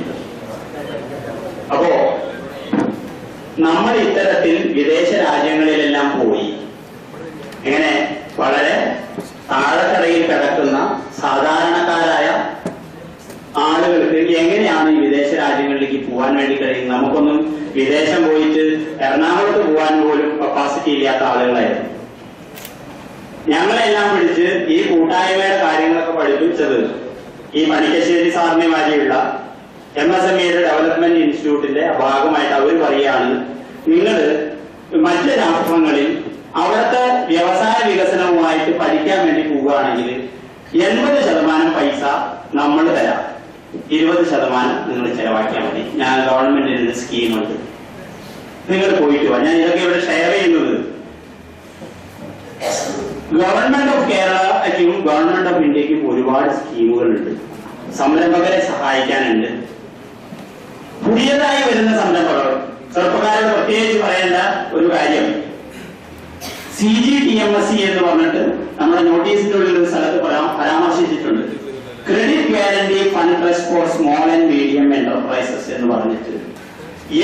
അപ്പോ നമ്മൾ ഇത്തരത്തിൽ വിദേശ രാജ്യങ്ങളിലെല്ലാം പോയി ഇങ്ങനെ വളരെ താഴെക്കടയിൽ കിടക്കുന്ന സാധാരണക്കാരായ ആളുകൾക്ക് എങ്ങനെയാണ് ഈ വിദേശ രാജ്യങ്ങളിലേക്ക് പോകാൻ വേണ്ടി കഴിയുന്നത്? നമുക്കൊന്നും വിദേശം പോയിട്ട് എറണാകുളത്ത് പോകാൻ പോലും കപ്പാസിറ്റി ഇല്ലാത്ത ആളുകളായിരുന്നു. ഞങ്ങളെല്ലാം വിളിച്ച് ഈ കൂട്ടായ്മയുടെ കാര്യങ്ങളൊക്കെ പഠിപ്പിച്ചത് ഈ പണിക്കശ്ശേരി സാറിനെ മാതിരിയുള്ള MSMEയുടെ ഡെവലപ്മെന്റ് ഇൻസ്റ്റിറ്റ്യൂട്ടിന്റെ ഭാഗമായിട്ട് അവർ പറയുകയാണ്, നിങ്ങൾ മറ്റ് രാഷ്ട്രങ്ങളിൽ അവിടുത്തെ വ്യവസായ വികസനവുമായിട്ട് പഠിക്കാൻ വേണ്ടി പോവുകയാണെങ്കിൽ 80% പൈസ നമ്മൾ തരാം, 20% നിങ്ങൾ ചെലവാക്കിയാൽ മതി. ഞാൻ ഗവൺമെന്റിന് സ്കീമുണ്ട്, നിങ്ങൾ പോയിട്ട് വാ. ഞാൻ ഇതൊക്കെ ഇവിടെ ഷെയർ ചെയ്യുന്നത് ഗവൺമെന്റ് ഓഫ് കേരളയ്ക്കും ഗവൺമെന്റ് ഓഫ് ഇന്ത്യക്കും ഒരുപാട് സ്കീമുകളുണ്ട്. സംരംഭകരെ സഹായിക്കാനുണ്ട്. പുതിയതായി വരുന്ന സംരംഭകർ, ചെറുപ്പക്കാരോട് പ്രത്യേകിച്ച് പറയേണ്ട ഒരു കാര്യം, CGTMSE എന്ന് പറഞ്ഞിട്ട് നമ്മുടെ നോട്ടീസിനുള്ളിൽ ഒരു സ്ഥലത്ത് പരാമർശിച്ചിട്ടുണ്ട്. Credit guarantee fund trust four small and medium enterprises എന്ന് പറഞ്ഞിട്ട്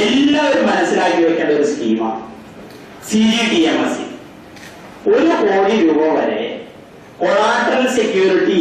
എല്ലാവരും മനസ്സിലാക്കി വെക്കേണ്ട ഒരു സ്കീമാണ് CGTMSE. 1 കോടി രൂപ വരെ കൊളാട്രൽ സെക്യൂരിറ്റി